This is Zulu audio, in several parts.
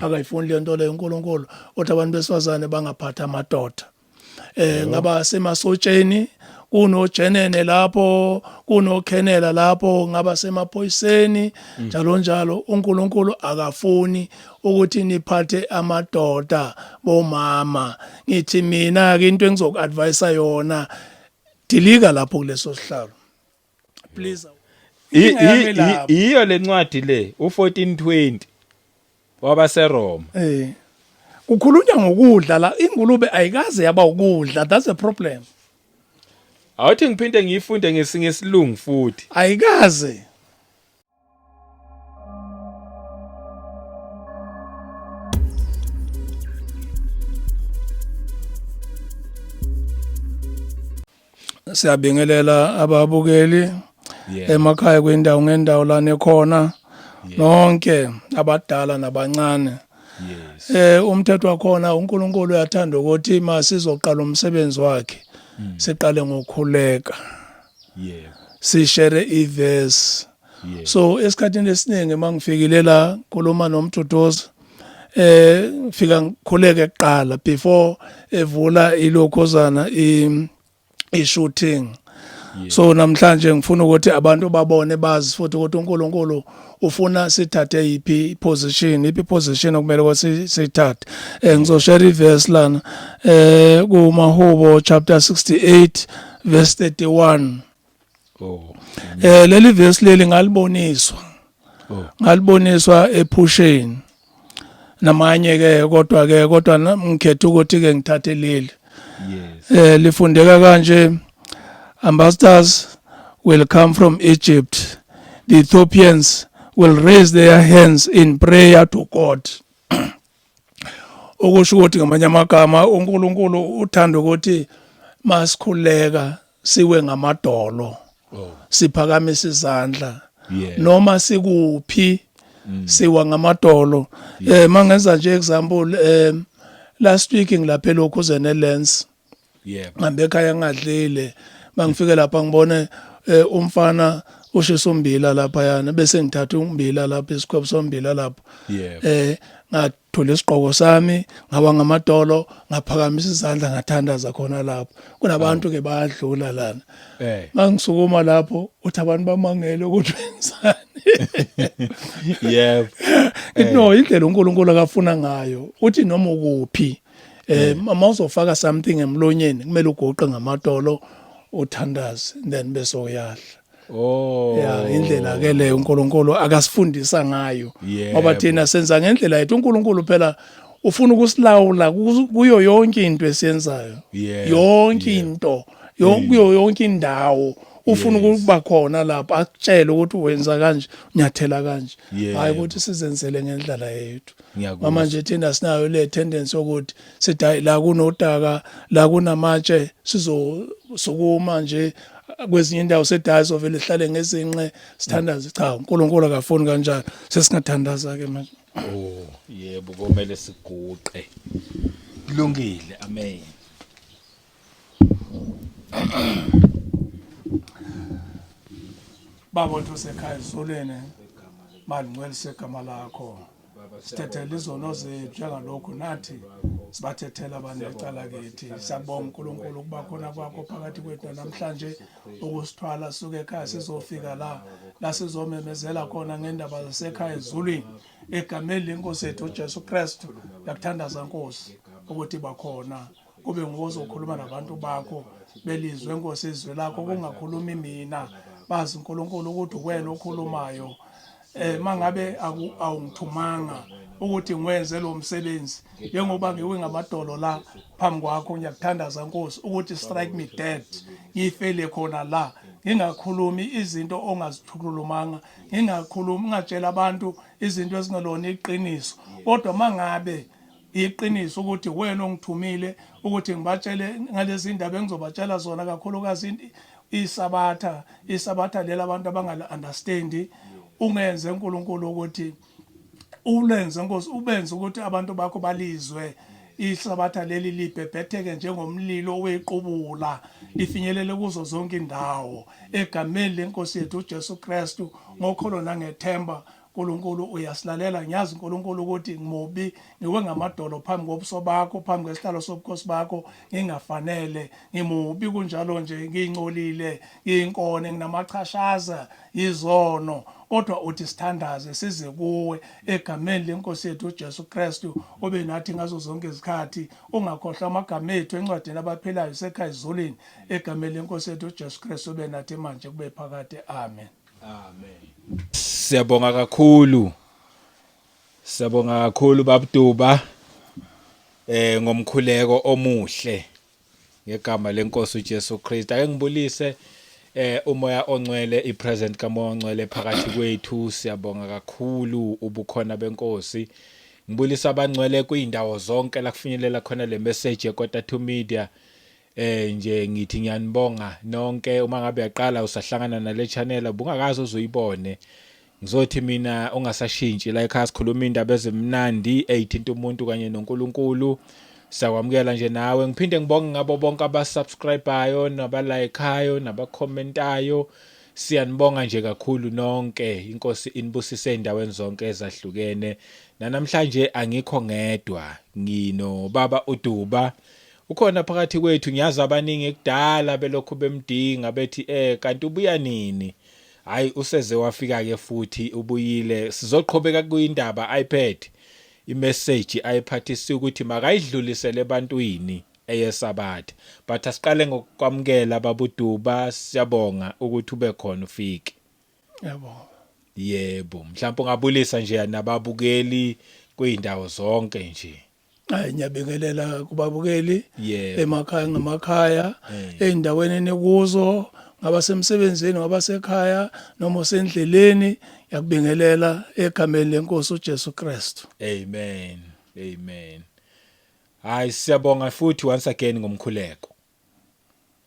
akayifuni le nto leyo uNkulunkulu uthi abantu besifazane bangaphatha amadoda ngaba semasotsheni kunojenene lapho kunokhenela lapho ngaba semaphoyiseni njalo njalo uNkulunkulu akafuni ukuthi niphathe amadoda bomama ngithi mina ke into engizokuadvise yona dilika lapho kuleso sihlalo please iyo lencwadi le u1420 wabaseRoma kukhulunywa ngokudla la ingulube ayikaze yaba ukudla that's a problem awuthi ngiphinde ngiyifunde ngesilungu futhi ayikaze siyabingelela ababukeli emakhaya kwindawo ngendawo la nekhona nonke abadala nabancane umthetho wakhona uNkulunkulu uyathanda ukuthi masizoqala umsebenzi wakhe siqale ngokukhuleka sishare iverse so esikhathini esiningi mangifikile la khuluma nomduduzi fika ngikhuleke kuqala before evula ilokhozana i-shooting so namhlanje ngifuna ukuthi abantu babone bazi futhi ukuthi uNkulunkulu ufuna sithathe ipi position okumele ukuthi sithathe ngizoshare iverse lana kuMahubo chapter 68 verse 31 leli verse leli ngaliboniswa ephusheni namanye ke kodwa ngikhetha ukuthi ke ngithathe leli lifundeka kanje ambassadors will come from Egypt. The Ethiopians will raise their hands in prayer to God. Okusho ukuthi ngamanye amagama uNkulunkulu uthanda ukuthi masikhuleka siwe ngamadolo. Siphakamise izandla. Noma sikuphi siwa ngamadolo. Mangenza nje example last week ngilapha elokhuzene Lens. Ngambe ekhaya ngadlile. Mangifike lapha ngibone umfana ushisa umbila lapha yana bese ngithatha umbila lapha isikhwebu sombila lapha ngathola isiqhoko sami ngaba ngamadolo ngaphakamisa izandla ngathandaza khona lapho kunabantu ke bayadlula lana mangisukuma lapho uthi abantu bamangele ukuthi wenzani no indlela uNkulunkulu akafuna ngayo uthi noma ukuphi mawuzofaka something emlonyeni kumele ugoqe ngamadolo uthandaze then bese uyadla indlela ke le uNkulunkulu akasifundisa ngayo ngoba thina senza ngendlela yethu uNkulunkulu phela ufuna ukusilawula kuyo yonke into esiyenzayo yonke into yonke indawo ufuna ukuba khona lapho akutshela ukuthi wenza kanje unyathela kanje hayi ukuthi sizenzele ngendlela yethu manje thina sinayo le tendency ukuthi sithi la kunodaka la kunamatshe sizosukuma nje kwezinye indawo sedayi sovele ihlale ngezinqe sithandaze cha uNkulunkulu akafuni kanjalo sesingathandaza ke manje yebo komele siguqe kulungile amen Baba wethu sekhaya izolene malingcwelise igama lakho sithethele izono zethu njengalokho nathi sibathethela abanecala kithi siyabonga uNkulunkulu ukuba khona kwakho phakathi kwethu namhlanje ukusithwala suke ekhaya sizofika la sizomemezela khona ngendaba zasekhaya ezulwini egameni lenkosi yethu uJesu Kristu yakuthandaza Nkosi ukuthi bakhona kube ngozokhuluma nabantu bakho belizwe Nkosi izwe lakho kungakhulumi mina bazi uNkulunkulu ukuthi wena okhulumayo mangabe awungithumanga ukuthi ngiwenze lo msebenzi njengoba ngiwe ngamadolo la phambi kwakho ngiyakuthandaza Nkosi ukuthi strike me dead ngifele khona la ngingakhulumi izinto ongazithulumanga ngingatshela abantu izinto ezingelona iqiniso kodwa mangabe iqiniso ukuthi wena ongithumile ukuthi ngibatshele ngalezi indaba engizobatshela zona kakhulukazi isabatha lela abantu abangala understand ungenze uNkulunkulu ukuthi ulenze Nkosi ubenze ukuthi abantu bakho balizwe isabatha leli libhebhetheke njengomlilo wequbula lifinyelele kuzo zonke indawo egameni lenkosi yethu uJesu Kristu ngokholo nangethemba uNkulunkulu uyasilalela ngiyazi uNkulunkulu ukuthi ngimobi ngiwe ngamadolo phambi kobuso bakho phambi kwesihlalo sobukhosi bakho ngingafanele ngimubi kunjalo nje ngingcolile ngiyinkone nginamachashaza izono kodwa uthi sithandaze size kuwe egameni lenkosi yethu uJesu Kristu obe nathi ngazo zonke izikhathi ungakhohlwa amagama ethu encwadini abaphilayo sekhaya ezulwini egameni lenkosi yethu uJesu Kristu obe nathi manje kube phakade amen. Amen. Siyabonga kakhulu. Siyabonga kakhulu babuduba ngomkhuleko omuhle ngegama lenkosi uJesu Kristu. Ake ngibulise umoya ongcwele ipresent kamoya ongcwele phakathi kwethu. Siyabonga kakhulu ubukhona benkosi. Ngibulisa abangcwele kuyindawo zonke la kufinyelela khona le message yeKota 2 Media. Nje ngithi ngiyanibonga nonke uma ngabe yaqala usahlangana nale channel ubungakazi uzuyibone ngizothi mina ungasashintshi la ekhaya sikhuluma indaba ezimnandi eyithinta umuntu kanye noNkulunkulu sakwamukela nje nawe ngiphinde ngibonge ngabo bonke abasubscribeayo nabalikeayo nabacommentayo siyanibonga nje kakhulu nonke inkosi inibusise endaweni zonke ezahlukene namhlanje angikho ngedwa ngino baba uDuba ukhona phakathi kwethu ngiyazi abaningi ekudala belokhu bemdinga bethi kanti ubuya nini hayi useze wafika ke futhi ubuyile sizoqhubeka kuyindaba iPad imessage ayiphathisa ukuthi makayidlulisele ebantwini eyesabatha but asiqale ngokwamukela babuduba siyabonga ukuthi ube khona ufike yebo mhlawumbe ungabulisa nje nababukeli kuyindawo zonke nje ngiyabingelela kubabukeli emakhaya ngamakhaya eindaweni nekuzo ngabasemsebenzini ngabasekhaya noma usendleleni yakubingelela egameni lenkosi uJesu Kristu. Amen. Amen. Hayi siyabonga futhi once again ngomkhuleko.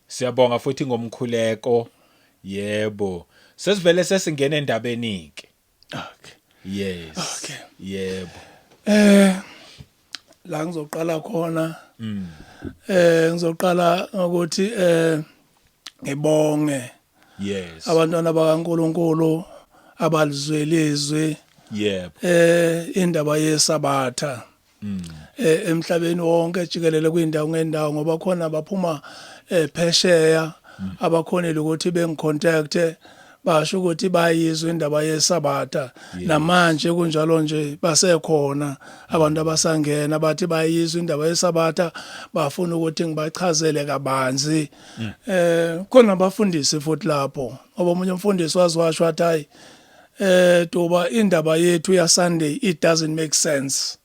Siyabonga futhi ngomkhuleko. Yebo. Sesivele sesingena endabeni ke. Okay. Yes. Okay. Yebo. La ngizoqala khona ngizoqala ukuthi ngibonge yes abantwana bakaNkulunkulu abalizwelezwe yebo indaba yesabatha emhlabeni wonke jikelele kwindawo ngendawo ngoba khona abaphuma phesheya abakhonile ukuthi bengicontacte basho ukuthi bayizwe indaba yesabatha namanje kunjalo nje basekhona abantu abasangena bathi bayizwe indaba yesabatha bafuna ukuthi ngibachazele kabanzi khona abafundisi futhi lapho ngoba umunye umfundisi wazwasho wathi hayi Duba indaba yethu ya Sunday it doesn't make sense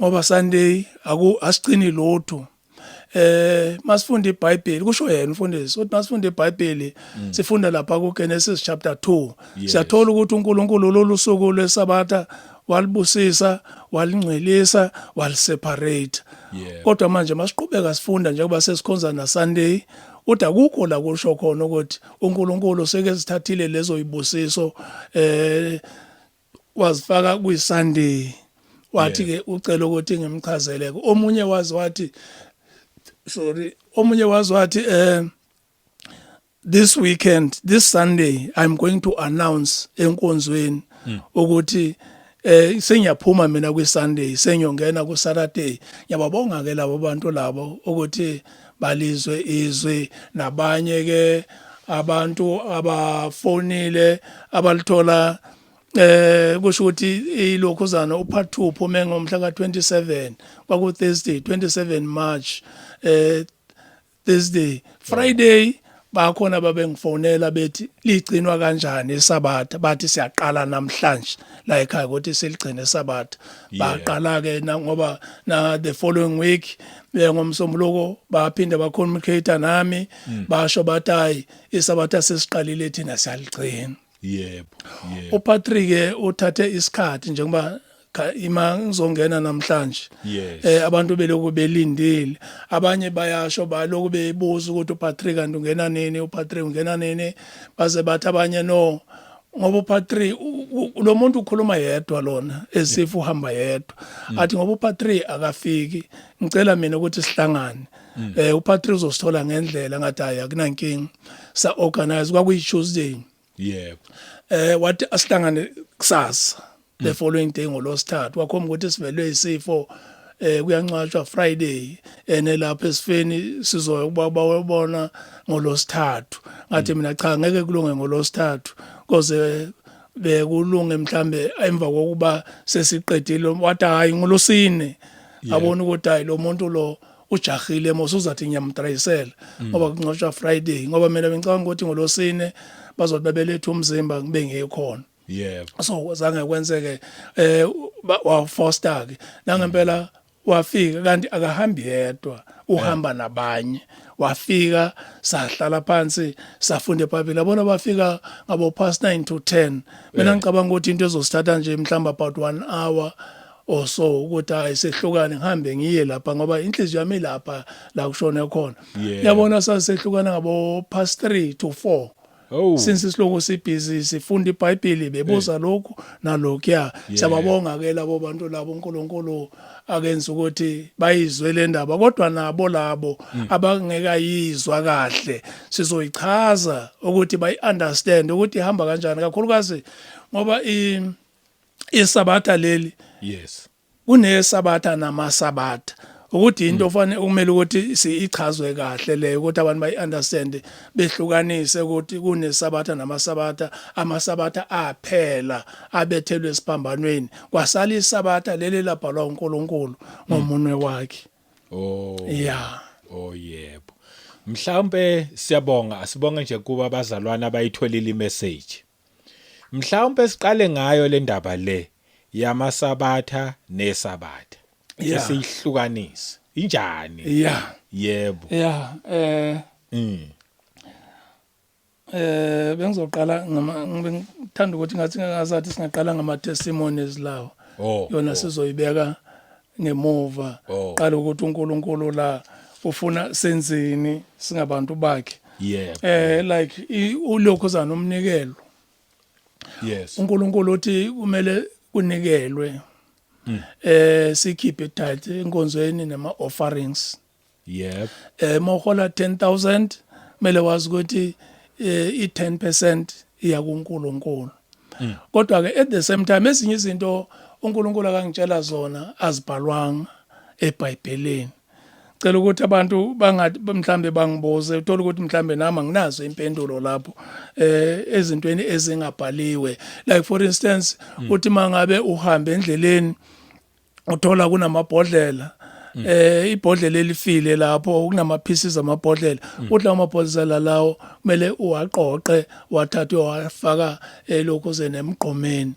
ngoba Sunday asicini lutho masifunda iBhayibheli kusho yena umfundisi uthi masifunda iBhayibheli sifunda lapha kuGenesis chapter 2 siyathola ukuthi uNkulunkulu lolu suku lwesabatha walibusisa walingcwelisa waliseparate kodwa manje masiqhubeka sifunda njengoba sesikhonza na Sunday uthi akukho la kusho khona ukuthi uNkulunkulu seke sithathile lezo ibusiso wazifaka kuyiSunday wathi ke ucela ukuthi ngimchazele omunye wathi this weekend this Sunday I'm going to announce enkonzweni ukuthi sengiyaphuma mina kwiSunday senyongena kuSaturday ngiyababonga ke labo bantu labo ukuthi balizwe izwe nabanye ke abantu abafonile abalithola kusho ukuthi ilokhuzana upart 2 uphume ngomhla ka27 kwaku Thursday 27 March Thursday Friday bakhona babengifonela bethi ligcinwa kanjani esabatha bathi siyaqala namhlanje la ekhaya ukuthi siligcine esabatha baqala ke ngoba na the following week ngomsombuluko baphinda bacommunicate nami basho bathi isabatha sesiqalile thina siyaligcina yebo uPatrick uthathe isikhathi njengoba ima ngizongena namhlanje abantu beloku belindile abanye bayasho baloku beyibuza ukuthi uPatrick ungena nini uPatrick ungena nini baze bathi abanye no ngoba uPatrick lo muntu ukhuluma yedwa lona esifu uhamba yedwa athi ngoba uPatrick akafiki ngicela mina ukuthi sihlangane uPatrick uzosithola ngendlela ngathi hayi akunankingi sa organize kwakuyi Tuesday yebo wathi asihlangane kusasa the following day ngolosithathu kwakhomba ukuthi sivelwe isifo kuyancwatshwa Friday lapha esifeni sizobabona ngolosithathu ngathi mina cha ngeke kulunge ngolosithathu koze bekulunge mhlambe emva kokuba sesiqedile wathi hayi ngolosine abona ukuthi hayi lo muntu lo ujahile mosuzathi ngiyamtrayisela ngoba kuncotshwa Friday ngoba mina bengicabanga ukuthi ngolosine bazothi babeletha umzimba ngibe ngekhona so zange kwenzeke wa foster ke nangempela wafika kanti akahambi yedwa uhamba nabanye wafika sahlala phansi safunda eBhayibheli yabona bafika ngabo past 9 to 10 mina ngicabanga ukuthi into ezosithatha nje mhlamba about 1 hour or so ukuthi ayisehlukane ngihambe ngiye lapha ngoba inhliziyo yami lapha la kushone khona yabona sasehlukana ngabo past 3 to 4 since siloko sibhizi sifunda iBhayibheli bebuza lokhu nalokho siyababonga ke labo bantu labo uNkulunkulu akenza ukuthi bayizwe le ndaba kodwa nabo labo abangekayizwa kahle sizoyichaza ukuthi bayi-understand ukuthi ihamba kanjani kakhulukazi ngoba isabatha leli kunesabatha namasabatha ukuthi into ofanele kumele ukuthi siyichazwe kahle leyo ukuthi abantu bayi-understand behlukanise ukuthi kunesabatha namasabatha amasabatha aphela abethelwe esiphambanweni kwasala isabatha leli labhalwa uNkulunkulu ngomunwe wakhe yebo mhlawumbe siyabonga asibonge nje kuba abazalwane abayitholile imessage mhlawumbe siqale ngayo le ndaba le yamasabatha nesabatha sesihlukanise injani yebo bengizoqala ngithanda ukuthi ngathi ngazathi singaqala ngama testimonies lawo yona sizoyibeka ngemuva qala ukuthi uNkulunkulu la ufuna senzini singabantu bakhe like ulokhuzana umnikelo uNkulunkulu uthi kumele kunikelwe sikhiphe tithe enkonzweni nama offerings mawuhola 10,000 mele wazi ukuthi i10% iya kuNkulunkulu kodwa ke at the same time ezinye izinto uNkulunkulu akangitshela zona azibhalwanga eBhayibhelini cela ukuthi abantu bangathi mhlambe bangibuze uthola ukuthi mhlambe nami nginazo impendulo lapho ezintweni ezingabhaliwe like for instance uthi mangabe uhamba endleleni uthola kunamabhodlela ibhodlela elifile lapho kunama pieces amabhodlela uthi amabhodlela lawo kumele uwaqoqe wathathe wafaka lokho zenemgqomeni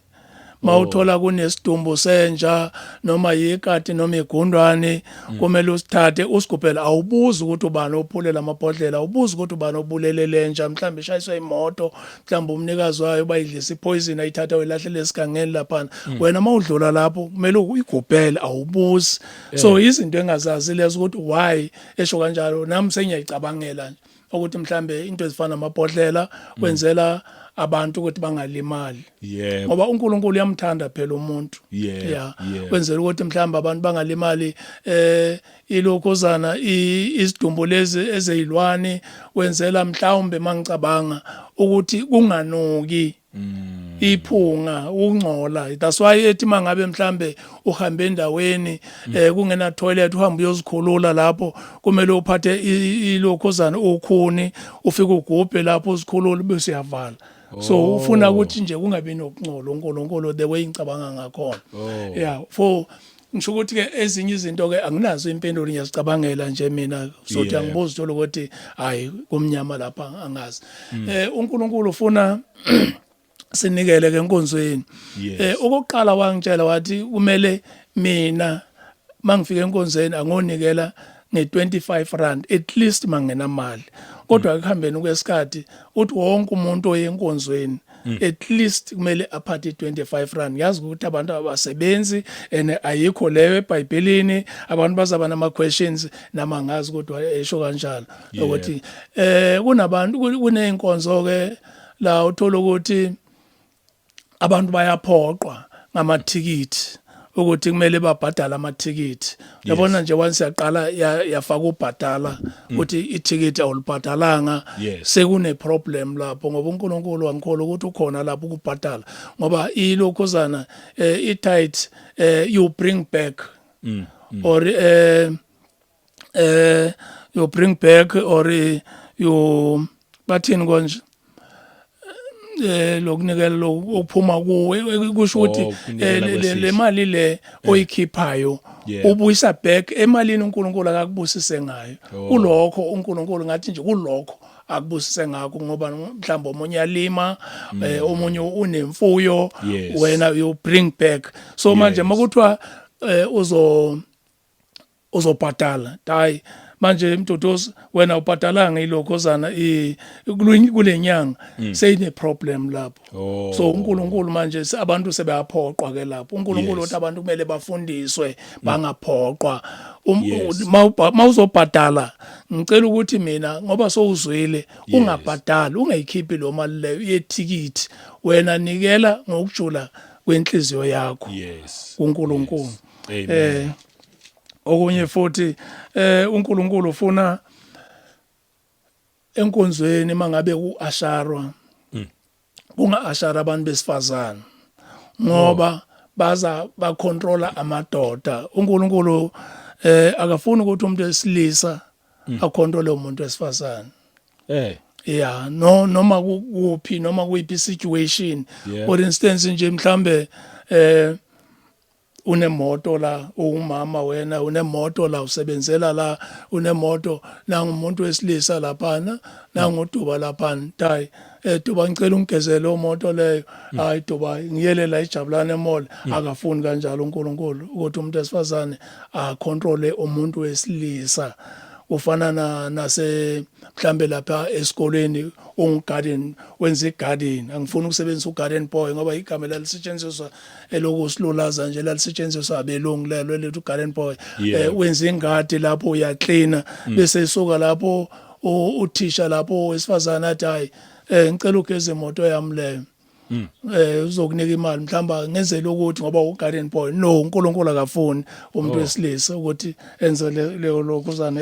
mawuthola kunesidumbu senja noma yikati noma igundwane kumele usithathe usigubhela awubuzi ukuthi ubani ophulela amabhodlela awubuzi ukuthi ubani obulele lenja mhlambe ishayiswa imoto mhlambe umnikazi wayo bayidlisa ipoison ayithatha uyilahlela esigangeni lapha wena mawudlula lapho kumele uyigubhele awubuzi so izinto engazazi lezo ukuthi why esho kanjalo nami sengiyayicabangela nje ukuthi mhlambe into ezifana namabhodlela kwenzela abantu ukuthi bangalimali ngoba uNkulunkulu uyamthanda phela umuntu kwenzela ukuthi mhlawumbe abantu bangalimali ilokhuzana isidumbu lezi ezeyilwane wenzela mhlawumbe mangicabanga ukuthi kunganuki iphunga ungcola that's why ethi mangabe mhlambe uhambe endaweni kungena toilet uhamba uyozikhulula lapho kumele uphathe ilokhuzana ukhuni ufike ugubhe lapho uzikhulule bese uyavala so ufuna ukuthi nje kungabi nokungcola uNkulunkulu the way ngicabanga ngakhona for ngisho ukuthi ke ezinye izinto ke anginazo impendulo ngiyazicabangela nje mina sothi angibuzi uthola ukuthi hayi kumnyama lapha angazi uNkulunkulu ufuna sinikele ke enkonzweni okokuqala wangitshela wathi kumele mina mangifika enkonzweni angonikela nge25 rand at least mangenamali kodwa akuhambeni kwesikhathi uthi wonke umuntu oyenkonzweni at least kumele aphathe 25 rand yazi ukuthi abantu abasebenzi ayikho leyo eBhayibhelini abantu bazaba nama questions nama ngazi kodwa esho kanjalo ukuthi kunabantu kuneyinkonzo ke la uthola ukuthi abantu bayaphoqwa ngamathikithi ukuthi kumele babhadale amathikithi yabona nje once yaqala yafaka ubhadala ukuthi ithikithi awulibhadalanga sekune problem lapho ngoba uNkulunkulu wangikhola ukuthi ukhona lapho ukubhadala ngoba ilokhuzana i-tithe you bring back or you bring back or you bathini konje lokunikela okuphuma kuwe kusho ukuthi le mali le oyikhiphayo ubuyisa back emalini uNkulunkulu akakubusise ngayo kulokho uNkulunkulu ngathi nje kulokho akubusise ngakho ngoba mhlawumbe omunye yalima omunye unemfuyo wena you bring back so manje makuthiwa uzobhadala hayi manje mduduzi wena ubhadalanga ilokhozana kulenyanga seyine problem lapho so uNkulunkulu manje abantu sebeyaphoqwa ke lapho uNkulunkulu uthi abantu kumele bafundiswe bangaphoqwa mawuzobhadala ngicela ukuthi mina ngoba sowuzwile ungabhadali ungayikhiphi lo mali leyo yethikithi wena nikela ngokujula kwenhliziyo yakho kuNkulunkulu okunye futhi uNkulunkulu ufuna enkonzweni mangabe uasharwa kungaashara abantu besifazana ngoba baza bacontrola amadoda uNkulunkulu akafuni ukuthi umuntu wesilisa acontrole umuntu wesifazana yeah no noma kuphi noma kuyiphi situation for instance nje mhlambe unemoto la umama wena unemoto la usebenzela la unemoto nangumuntu wesilisa laphana nangoduba laphana tayi duba ngicela ungigezele omoto leyo hayi duba ngiyelela ijabulane mall akafuni kanjalo uNkulunkulu ukuthi umuntu wesifazane acontrole umuntu wesilisa ufana nase mhlambe lapha esikoleni ungugarden wenza igarden angifuni ukusebenzisa ugarden boy ngoba igama lalisetshenziswa elokusilulaza nje lalisetshenziswa abelungu lelo lethu ugarden boy wenza ingadi lapho uyacleana bese isuka lapho uthisha lapho wesifazana athi hayi ngicela ugeze imoto yami leyo uzokunika imali mhlamba ngenzele ukuthi ngoba ugarden boy no uNkulunkulu akafuni umuntu wesilisa ukuthi enze leyo lokhuzane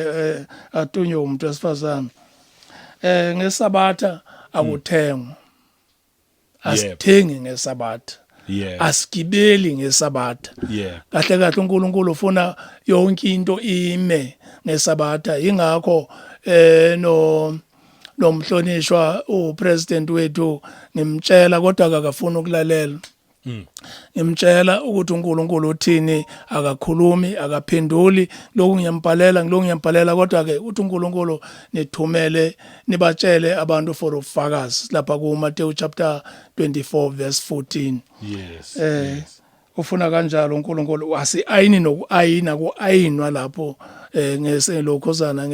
atunywe umuntu wesifazana ngesabatha akuthengwa asithengi ngesabatha asigibeli ngesabatha kahle kahle uNkulunkulu ufuna yonke into ime ngesabatha ingakho nomhlonishwa upresident wethu ngimtshela kodwa akafuni ukulalela ngimtshela ukuthi uNkulunkulu uthini akakhulumi akaphenduli lokhu ngiyambhalela kodwa ke uthi uNkulunkulu nithumele nibatshele abantu for ufakazi lapha ku Matthew chapter 24 verse 14 ufuna kanjalo uNkulunkulu wasiayini nokuayina kuayinwa lapho ngeselokhozana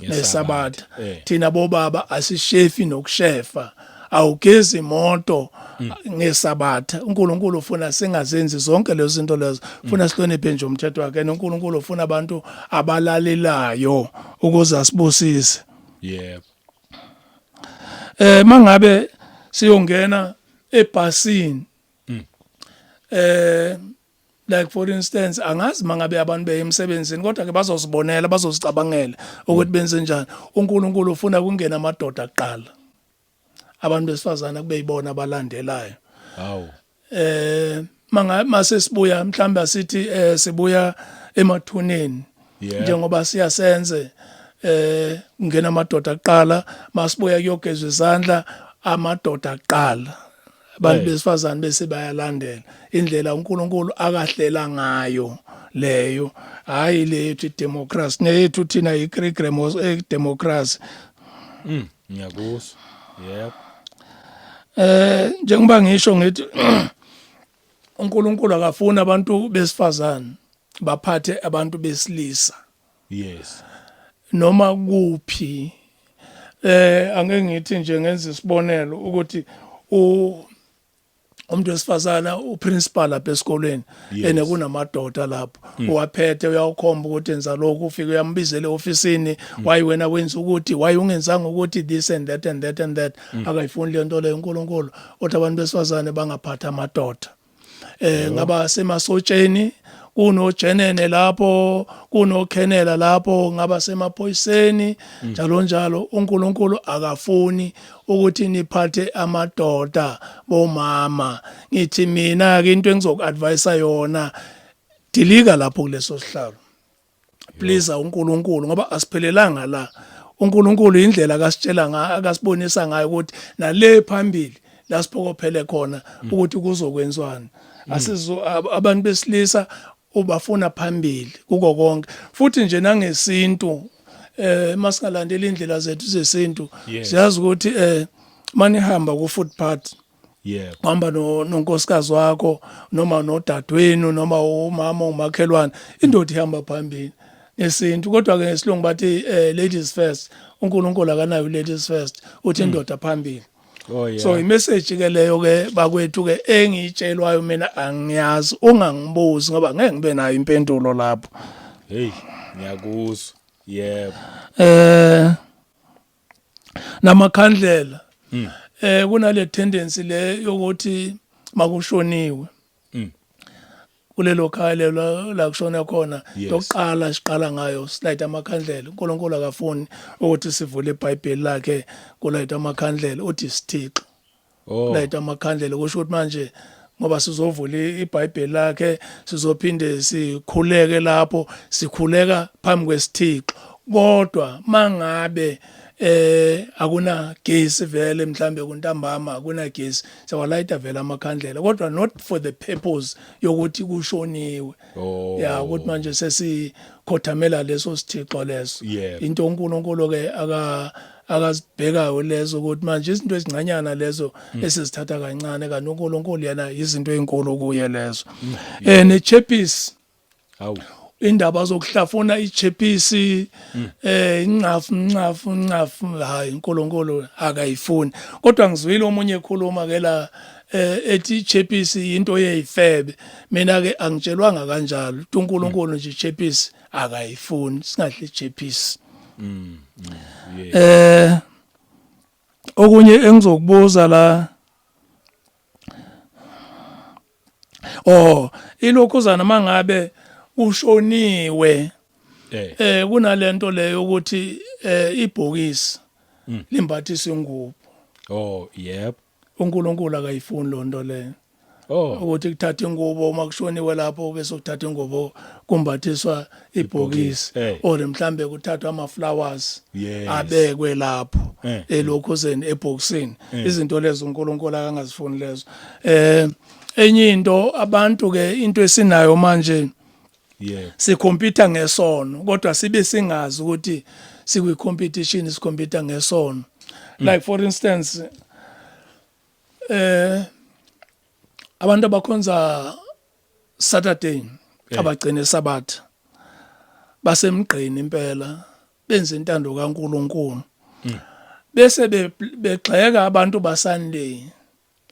ngesabatha thina bobaba asishefi nokushefa awugezi imoto ngesabatha uNkulunkulu ufuna singazenzi zonke lezo zinto lezo ufuna sihloniphe nje umthetho wakhe uNkulunkulu ufuna abantu abalalelayo ukuze asibusise mangabe siyongena ebhasini like for instance angazi mangabe abantu beyemsebenzini kodwa ke bazosibonela bazosicabangela ukuthi benze njani uNkulunkulu ufuna kungena amadoda kuqala abantu besifazana kube yibona abalandelayo mase sibuya mhlawumbe asithi sibuya emathuneni njengoba siyasenze kungena amadoda kuqala masibuya kuyogezwa izandla amadoda kuqala abantu besifazane bese bayalandela indlela uNkulunkulu akahlela ngayo leyo hayi lethu democracy nethu thina iGreek democracy ngiyakuzwa njengoba ngisho ngithi uNkulunkulu akafuna abantu besifazane baphathe abantu besilisa noma kuphi angeke ngithi nje ngenza isibonelo ukuthi umuntu wesifazana uprincipal lapha esikoleni ene kunamadoda lapho uwaphethe uyawukhomba ukuthi enza lokho ufike uyambizela ofisini why wena wenza ukuthi why ungenzanga ukuthi this and that and that and that akayifuni le nto le uNkulunkulu uthi abantu besifazane bangaphatha amadoda ngaba semasotsheni kunojenene lapho kunokhenela lapho ngaba semaphoyiseni njalo njalo uNkulunkulu akafuni ukuthi niphathe amadoda bomama ngithi mina ke into engizokuadvise yona dilika lapho kuleso sihlalo please uNkulunkulu ngoba asiphelelanga la uNkulunkulu indlela akasitshela ngayo akasibonisa ngayo ukuthi nale phambili la siphokophele khona ukuthi kuzokwenziwani abantu besilisa ubafuna phambili kuko konke futhi nje nangesintu masingalandeli indlela zethu zesintu siyazi ukuthi manihamba ku footpath hamba nonkosikazi wakho noma nodadewenu noma umama umakhelwane indoda ihamba phambili nesintu kodwa ke ngesilungu bathi ladies first uNkulunkulu akanayo ladies first uthi indoda phambili. So imessage ke leyo ke bakwethu ke engitshelwayo mina angiyazi ungangibuzi ngoba ngeke ngibe nayo impendulo lapho. Hey ngiyakuzwa. Yebo. Namakhandlela kunale tendency le yokuthi makushoniwe kulelo khaya la kushona khona yokuqala siqala ngayo slide amakhandlela uNkulunkulu akafuni ukuthi sivule iBhayibheli lakhe kulayita amakhandlela uthi sithixo layita amakhandlela kusho ukuthi manje ngoba sizovula iBhayibheli lakhe sizophinde sikhuleke lapho sikhuleka phambi kwesithixo kodwa mangabe akuna gesi vele mhlambe kuntambama akuna gesi sawalayita vele amakhandlela kodwa not for the purpose yokuthi kushoniwe ya ukuthi manje sesikhothamela leso sithixo leso into uNkulunkulu ke akazibhekayo lezo ukuthi manje izinto ezincanyana lezo esizithatha kancane kanti uNkulunkulu yena izinto ezinkulu kuye lezo nechepisi indaba zokuhlafuna ichepisi incafu hayi uNkulunkulu akayifuni kodwa ngizwile omunye ekhuluma ke la ethi ichepisi into yeyifebe mina ke angitshelwanga kanjalo uNkulunkulu nje ichepisi akayifuni singadli ichepisi okunye engizokubuza la ilokhuzana mangabe ushoniwe kunalento leyo ukuthi ibhokisi limbathisa ingubo yebo uNkulunkulu akayifuni lonto leyo ukuthi kuthatha ingubo uma kushoniwe lapho bese uthatha ingubo kumbathiswa ibhokisi or mhlambe kuthathwa ama flowers abekwe lapho elokhuzeni ebhokisini izinto lezo uNkulunkulu akangazifuni lezo enye into abantu ke into esinayo manje sikhompyutha ngesono kodwa sibe singazi ukuthi sikwi-competition sikhompyutha ngesono like for instance abantu abakhonza Saturday abagcina eSabatha basemgqini impela benza intando kaNkulunkulu bese begxeka abantu baSunday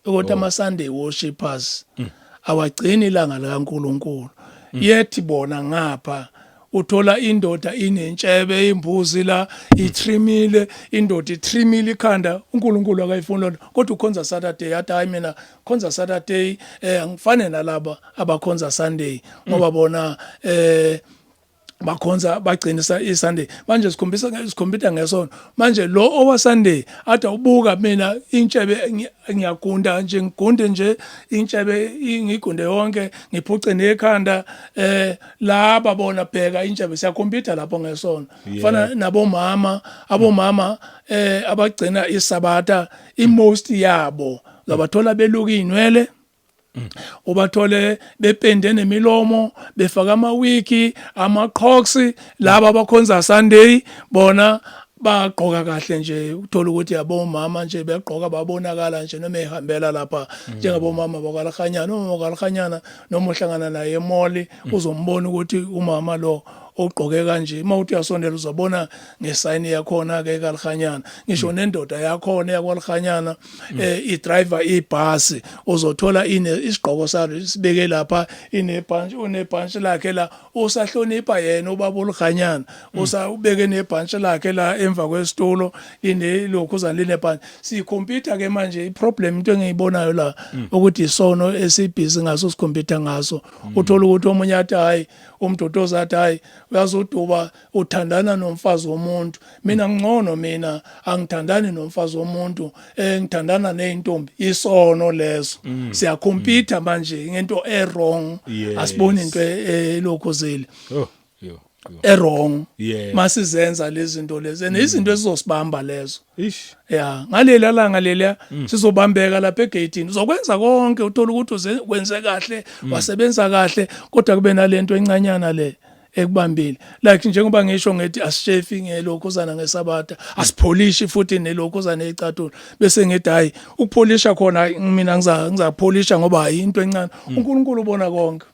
ukuthi ama-Sunday worshipers awagcini ilanga likaNkulunkulu yethi bona ngapha uthola indoda inentshebe imbuzi la ithrimile indoda ithrimile ikhanda uNkulunkulu akayifuni lona kodwa ukhonza Saturday yathi hayi mina khonza Saturday angifane nalabo abakhonza Sunday ngoba bona bakhonza bagcinisa iSunday manje sikhompyutha ngesono manje lo owa Sunday athi ubuka mina intshebe ngiyagunda nje ngigunde nje intshebe ngigunde yonke ngiphuce nekhanda laba bona bheka intshebe siyakhompyutha lapho ngesono fana abomama abagcina iSabatha imost yabo zabathola beluka inwele ubathole bepende nemilomo befaka amawiki ama-crocs laba abakhonza Sunday bona bagqoka kahle nje uthola ukuthi abomama nje begqoka babonakala nje noma ehambela lapha njengabomama bakwaLakhanyana noma bakwaLakhanyana noma uhlangana naye emall uzombona ukuthi umama lo ogqoke kanje uma uthi uyasondela uzabona ngesayini yakhona ke kaLhanyana ngisho nendoda yakhona yakwaLhanyana idriver ibhasi uzothola isigqoko salo sibeke lapha unebhantshi lakhe la usahlonipha yena ubaba uLhanyana usabeke nebhantshi lakhe la emva kwesitulo inelokhuzana linebhantshi sikhompyutha ke manje iproblem into engiyibonayo la ukuthi isono esibhizi ngaso sikhompyutha ngaso uthola ukuthi omunye athi hayi umdodoza athi hayi uyazoduba uthandana nomfazi womuntu mina ngcono mina angithandani nomfazi womuntu ngithandana nezintombi isono leso siyakhompyutha manje ngento wrong asiboni into elokhuzeli wrong masizenza lezi zinto lezi nezinto ezizosibamba lezo ngalela la ngalela sizobambeka lapha egate uzokwenza konke uthola ukuthi wenze kahle wasebenza kahle kodwa kube nalento encanyana le ekubambile like njengoba ngisho ngithi asishefi ngelokhuzana ngesabatha asipholishe futhi nelokhuzana ecathulo bese ngithi hayi ukupholisha khona mina ngizapholisha ngoba hayi into encane uNkulunkulu ubona konke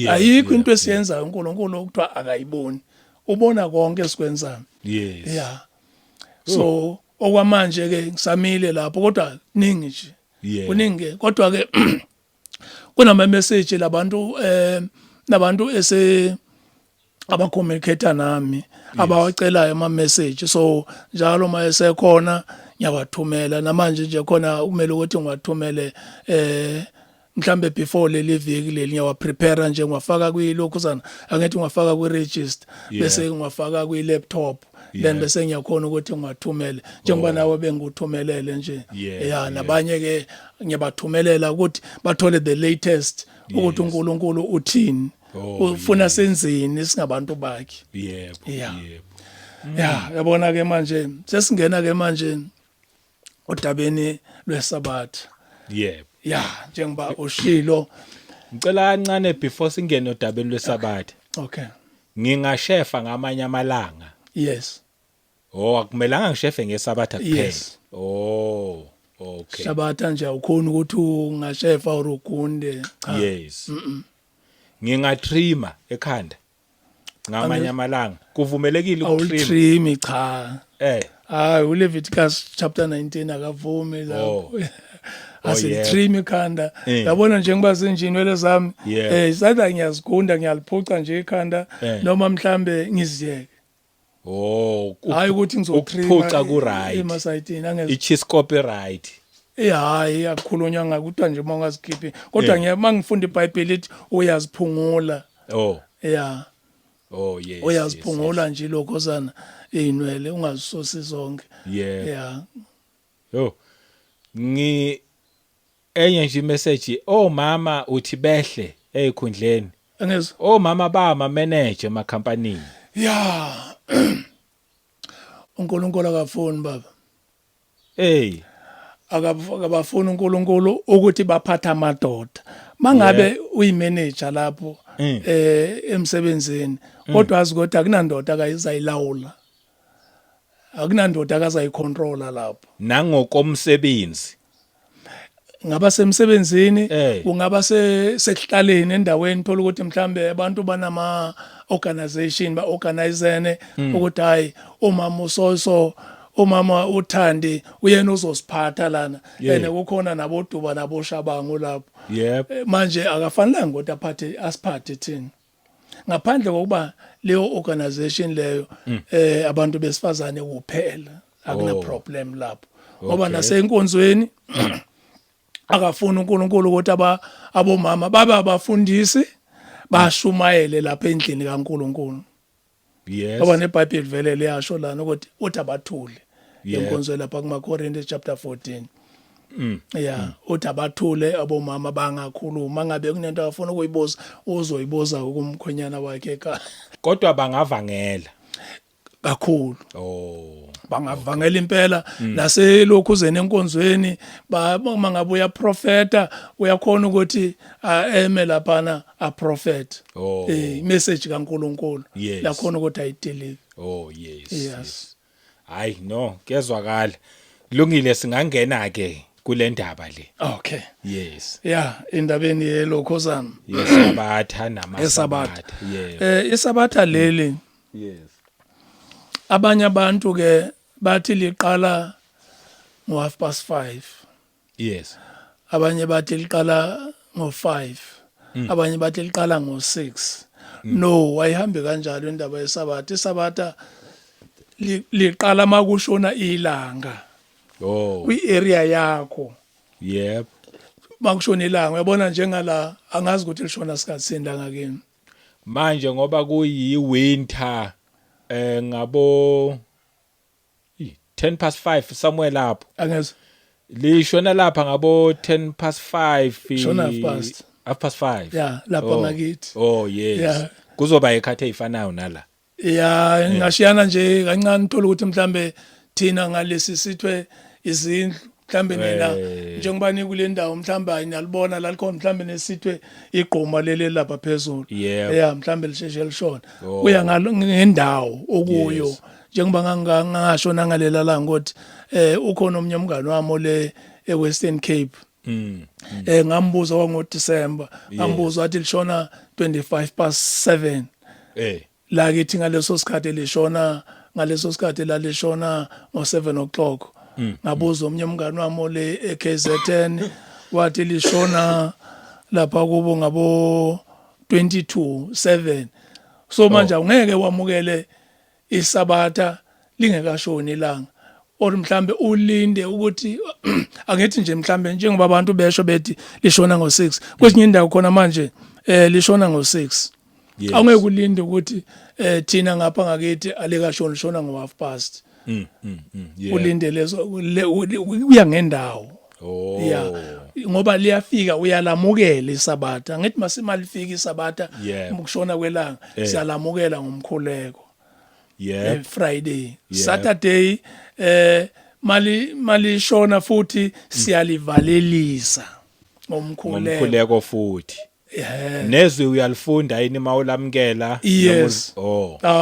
ayikho into esiyenzayo uNkulunkulu ukuthiwa akayiboni ubona konke esikwenzayo so okwamanje ke ngisamile lapho kodwa ningi nje kuningi kodwa ke kunama message nabantu abacommunicate nami abawacelayo ama message so njalo mayesekhona ngiyawathumela namanje nje khona kumele ukuthi ngiwathumele mhlambe before leli viki leli ngiyawa prepare nje ngiwafaka kwilokhuzana angithi ngiwafaka kwi register bese ngiwafaka kwi laptop then bese ngiyakhona ukuthi ngiwathumele njengoba nawe bengikuthumelele nje nabanye ke ngiyabathumelela ukuthi bathole the latest ukuthi uNkulunkulu uthini ufuna senzeni singabantu bakhe yabona ke manje sesingena ke manje odabeni lwesabatha njengoba ushilo ngicela kancane before singene odabeni lwesabatha ngingashefa ngamanye amalanga akumelanga ngishefe ngesabatha kuphela okay sabatha nje ukhona ukuthi ungashefa or ugunde ngingatrima ekhanda ngamanye amalanga kuvumelekile ukutrim cha hayi uLeviticus chapter 19 akavumi lapho asitrim ikhanda yabona njengoba zinjinwele zami sadla ngiyazigunda ngiyaliphuca nje ikhanda noma mhlambe ngiziyeke hayi ukuthi ngizotrimaphuca ku right emasayitini angeze ichiscope right hayi akukhulunywa ngakuthiwa nje mangazikhiphi kodwa mangifunda iBhayibheli lithi uyaziphungula uyaziphungula nje lokhosana einwele ungazisosi zonke enye nje message mama uthi behle ezikhundleni angeze mama ba ama manager ema company uNkulunkulu akafuni baba akabafuni uNkulunkulu ukuthi baphatha amadoda mangabe uyimanager lapho emsebenzini kodwa azi ukuthi akunandoda akayizayilawula akunandoda akazayicontrola lapho nangokomsebenzi ngaba semsebenzini ungaba sekuhlaleni endaweni thola ukuthi mhlambe abantu banama organization ba organizene ukuthi hayi umama usoso umama uthandi uyena uzosiphatha lana ene kukhona naboduba naboshabango lapho manje akafanelanga ukuthi asiphathe thina ngaphandle kokuba leyo organization leyo abantu besifazane kuphela akuna problem lapho ngoba nasenkonzweni akafuna uNkulunkulu ukuthi abomama babe abafundisi bashumayele lapha endlini kaNkulunkulu ngoba neBhayibheli vele liyasho lana ukuthi uthi abathule enkonzweni lapha kumaKorinte chapter 14 uthi abathule abomama bangakhuluma ngabe kunento afuna ukuyibuza uzoyibuza kumkhonyana wakhe ekhaya kodwa bangavangela kakhulu bangavangela impela naselokhuzeni enkonzweni mangabe uyaprofeta uyakhona ukuthi eme laphana a prophet message kaNkulunkulu lakhona ukuthi ayideliver yes hayi no kezwakala kulungile singangena ke kule ndaba le. Okay. Yes. Yeah, indabeni yelokhosana. Yesabatha namasabatha. Isabatha leli. Yes. Abanye abantu ke bathi liqala ngo5:30. Yes. Abanye bathi liqala ngo5. Abanye bathi liqala ngo6. No, ayihambi kanjalo indaba yesabatha. Isabatha liqala makushona ilanga. Oh. Kwi-area yakho. Yep. Makushona ilanga uyabona njengala angazi ukuthi lishona sikhathi sendanga kini. Manje ngoba kuyi winter ngabo 5:10 somewhere lapho. Angeze Lishona lapha ngabo 5:10. shona half past 5:30. yeah lapha ngakithi. Oh yes. Yeah. Kuzoba ikhathi ezifanayo nala. Yeah, ngashiyana nje kancane uthola ukuthi mhlambe thina ngalesi sithwe izindlu mhlambe nina njengoba nikule ndawo mhlambe ayinalibona la likhona mhlambe nesithwe igqoma lele lapha phezulu. Yeah, mhlambe lisheshe lishona. Uya ngendawo okuyo njengoba ngangashona ngalela la ngokuthi ukhona omnye umngane wami ole eWestern Cape. Ngambuza wangoDisemba, ngambuza wathi lishona 7:25. La kithi ngaleso sikhathi lishona ngaleso sikhathi la lishona ngo7:00. Ngabuza omnye umngane wami ole eKZN wathi lishona lapha kubo ngabo 22:07. So manje ungeke wamukele isabatha lingekashoni ilanga. Or mhlambe ulinde ukuthi angithi nje mhlambe njengoba abantu besho bethi lishona ngo6 kwesinye indawo khona manje lishona ngo6. Angeke ulinde ukuthi thina ngapha ngakithi alikashoni lishona ngo1:30. Ulinde lezo uya ngendawo. Yeah, ngoba liyafika uyalamukela isabatha. Angithi masimalifika isabatha ukushona kwelanga siyalamukela ngomkhuleko. Friday, Saturday mali shona futhi siyalivalelisa ngomkhuleko futhi. Nezwi uyalifunda yini mawulamkela? Yes.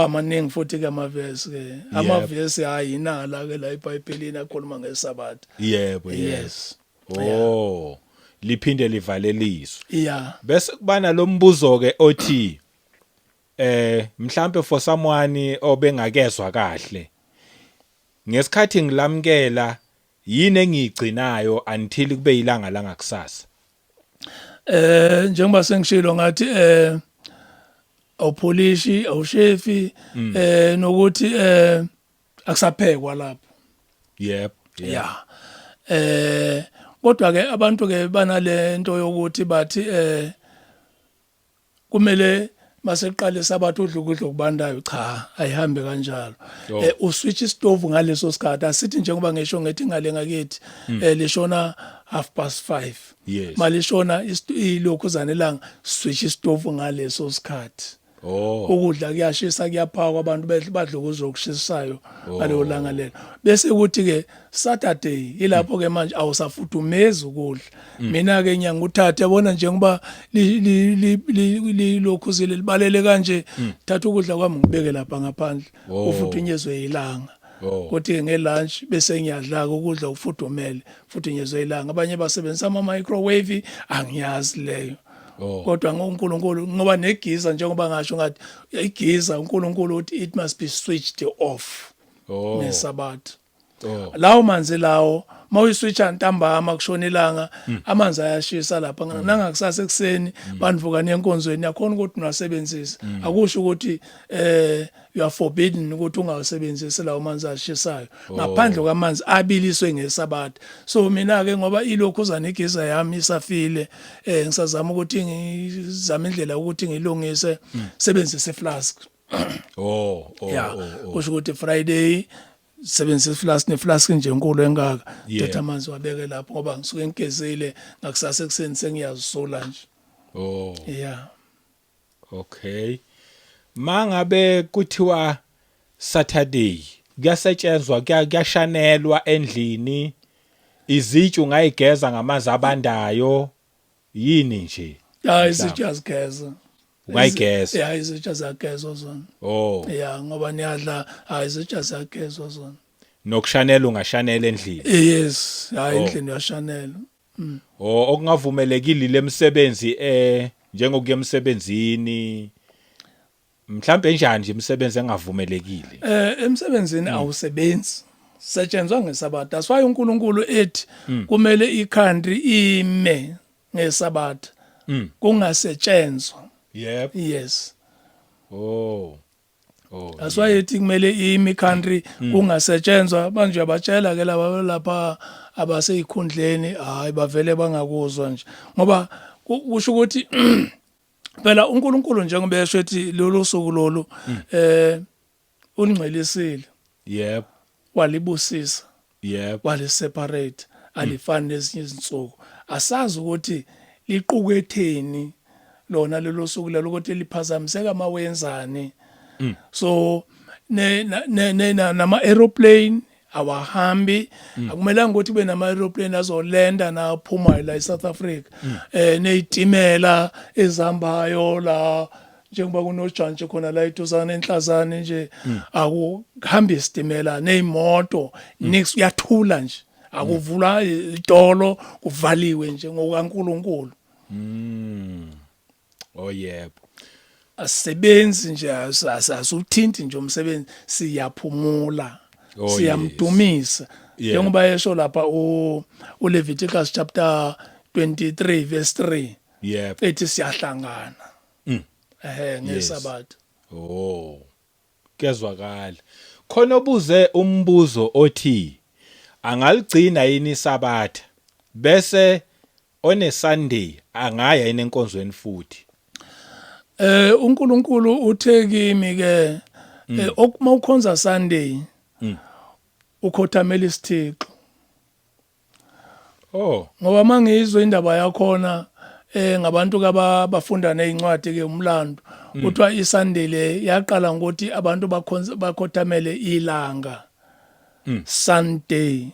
Maningi futhi ke amavesi ke. Amavesi ayinala ke la eBhayibhelini akhuluma ngesabatha. Yebo, yes. Liphinde livaleliswe. Yeah. Bese kubana lo mbuzo ke othi mhlambe for someone obengakezwe kahle ngesikhathi ngilamkela yini engigcinayo until kube ilanga la ngakusasa. Njengoba sengishilo ngathi awupolishi awushefi nokuthi akusaphekwa lapho. Yep. Yeah. Kodwa ke abantu ke banalento yokuthi bathi kumele maseqala isabatha udla ukudla okubandayo cha ayihambe kanjalo. Uswitch istove ngaleso sikhathi asithi njengoba ngisho ngethi ngale ngakithi lishona 5:30. Yes. Malishona ilokhuzana elanga switch istove ngaleso sikhathi. Ukudla kuyashisa kuyaphakwa abantu badla ukuzokushisayo ngaleyo langa lelo. Bese kuthi ke Saturday ilapho ke manje awusafudumezi ukudla. Mina ke ngiyanguthatha yabona njengoba lilokhuzile libalele kanje thatha ukudla kwami ngibeke lapha ngaphandle ufuthunyezwe ilanga. Kuthi ngelunch bese ngiyadla ukudla ufudumele futhunyezwe ilanga. Abanye basebenzisa ama microwave angiyazi leyo. Kodwa ngoNkulunkulu ngoba negiza njengoba ngasho ngathi igiza uNkulunkulu uthi it must be switched off ngesabatha. Lawo manzi lawo mawuyiswitcha ntambama kushona ilanga amanzi ayashisa lapha nangakusasa ekseni banvuka nenkonzweni yakhona ukuthi ungasebenzisa akusho ukuthi you are forbidden ukuthi ungawasebenzisi lawo manzi ashisayo ngaphandle kwamanzi abiliswe ngesabatha. So mina ke ngoba ilokhuzana igiza yami isafile ngisazama ukuthi ngizame indlela ukuthi ngilungise sebenzise flask. Kusho ukuthi Friday sebenzisa iflask neflask nje enkulu engaka thatha amanzi wabeke lapho ngoba ngisuke ngigezile ngakusasa ekseni sengiyazisola nje. Okay. Mangabe kuthiwa Saturday kuyasetshenzwa kuyashanelwa endlini izitshu ungayigeza ngamanzi abandayo yini nje? Izitshu azigeza. Ungayigeza. Izitshu azagezwa zona. Ngoba niyadla izitshu azagezwa zona. nokushanela ungashanela endlini yes hayi endlini yashanela okungavumelekile lemisebenzi njengokuya emsebenzini mhlambe njani nje imisebenzi engavumelekile emsebenzini awusebenzi setshenzwa ngesabatha that's why uNkulunkulu ethi kumele iCountry ime ngesabatha kungasetshenzwa yep yes that's yeah. why ethi kumele ime iCountry kungasetshenzwa manje uyabatshela ke laba lapha abaseyikhundleni hayi bavele bangakuzwa nje ngoba kusho ukuthi phela uNkulunkulu njengoba esho ethi lolu suku lolu ungcelisile yep walibusisa yep waliseparate alifani nezinye izinsuku asazi ukuthi liquketheni lona lelo suku lelo ukuthi liphazamiseka mawenzani so nama aeroplane awahambi akumelanga ukuthi kube nama aeroplane azolanda naphuma la eSouth Africa nezitimela ezihambayo la njengoba kunojantshi khona la eduzane enhlazane nje akuhambi isitimela nezimoto next uyathula nje akuvula itolo kuvaliwe nje ngokaNkulunkulu oh yebo asebenzi nje asuthinti nje umsebenzi siyaphumula siyamdumisa njengoba esho lapha uLeviticus chapter 23 verse 3 yep ethi siyahlangana ngesabatha kezwakala khona obuze umbuzo othi angaligcina yini isabatha bese one Sunday angaya yini enkonzweni futhi uNkulunkulu uthe kimi ke okuma ukhonza Sunday ukhothamela isithixo ngoba mangizwe indaba yakhona ngabantu bafunda nezincwadi ke umlando kuthiwa iSunday le yaqala ngokuthi abantu bakhothamele ilanga Sunday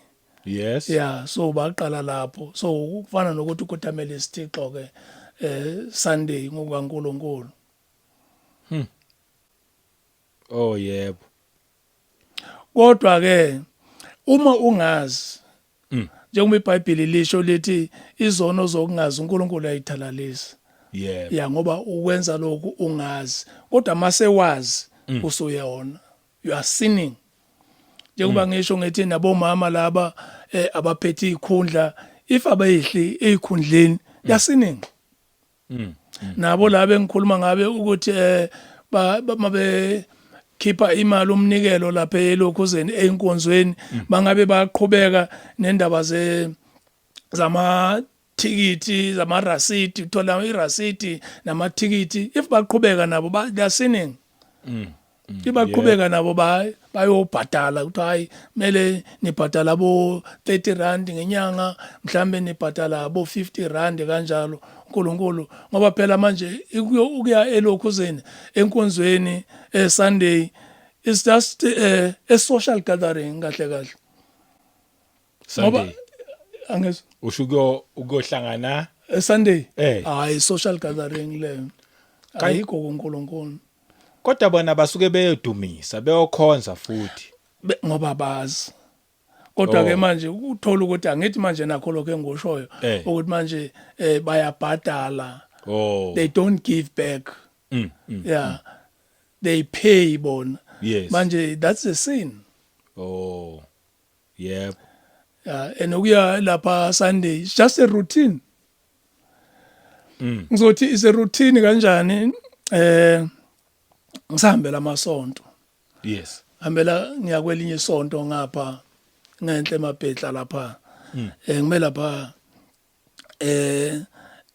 yes yeah so baqala lapho so kufana nokuthi ukhothamele isithixo ke Sunday ngokaNkulunkulu oh yebo kodwa ke uma ungazi njengoba iBhayibheli lisho lithi izono zokungazi uNkulunkulu ayithalalisa yebo ya ngoba ukwenza lokhu ungazi kodwa mase wazi usuyona you are sinning njengoba ngisho ngithi nabomama laba abaphethe ikhundla if abayihli ezikhundleni ya sinning nabo laba engikhuluma ngabe ukuthi mabe khipha imali umnikelo lapha elokhuzeni einkonzweni bangabe bayaqhubeka nendaba zama tickets zama receipt uthola irasiti nama tickets if baqhubeka nabo they are sinning ibaqhubeka nabo bayobhadala ukuthi hayi mele nibhadala bo 30 rand ngenyanga mhlambe nibhadala bo 50 rand kanjalo uNkulunkulu ngoba phela manje ukuya elokhuzeni enkonzweni Sunday is just a social gathering kahle Sunday angez ushuko ukohlangana Sunday hayi social gathering le ayikho kuNkulunkulu kodwa bona basuke beyodumisa beyokhonza futhi ngoba bazi kodwa ke manje uthola ukuthi angithi manje nakho lokho engoshoyo ukuthi manje bayabhadala they don't give back yeah they pay bona yes manje that's a sin yep and ukuya lapha Sunday it's just a routine ngizothi is a routine kanjani ngisahambela amasonto yes hambela ngiyakwelinye isonto ngapha ngenhle emabhedla lapha ngime lapha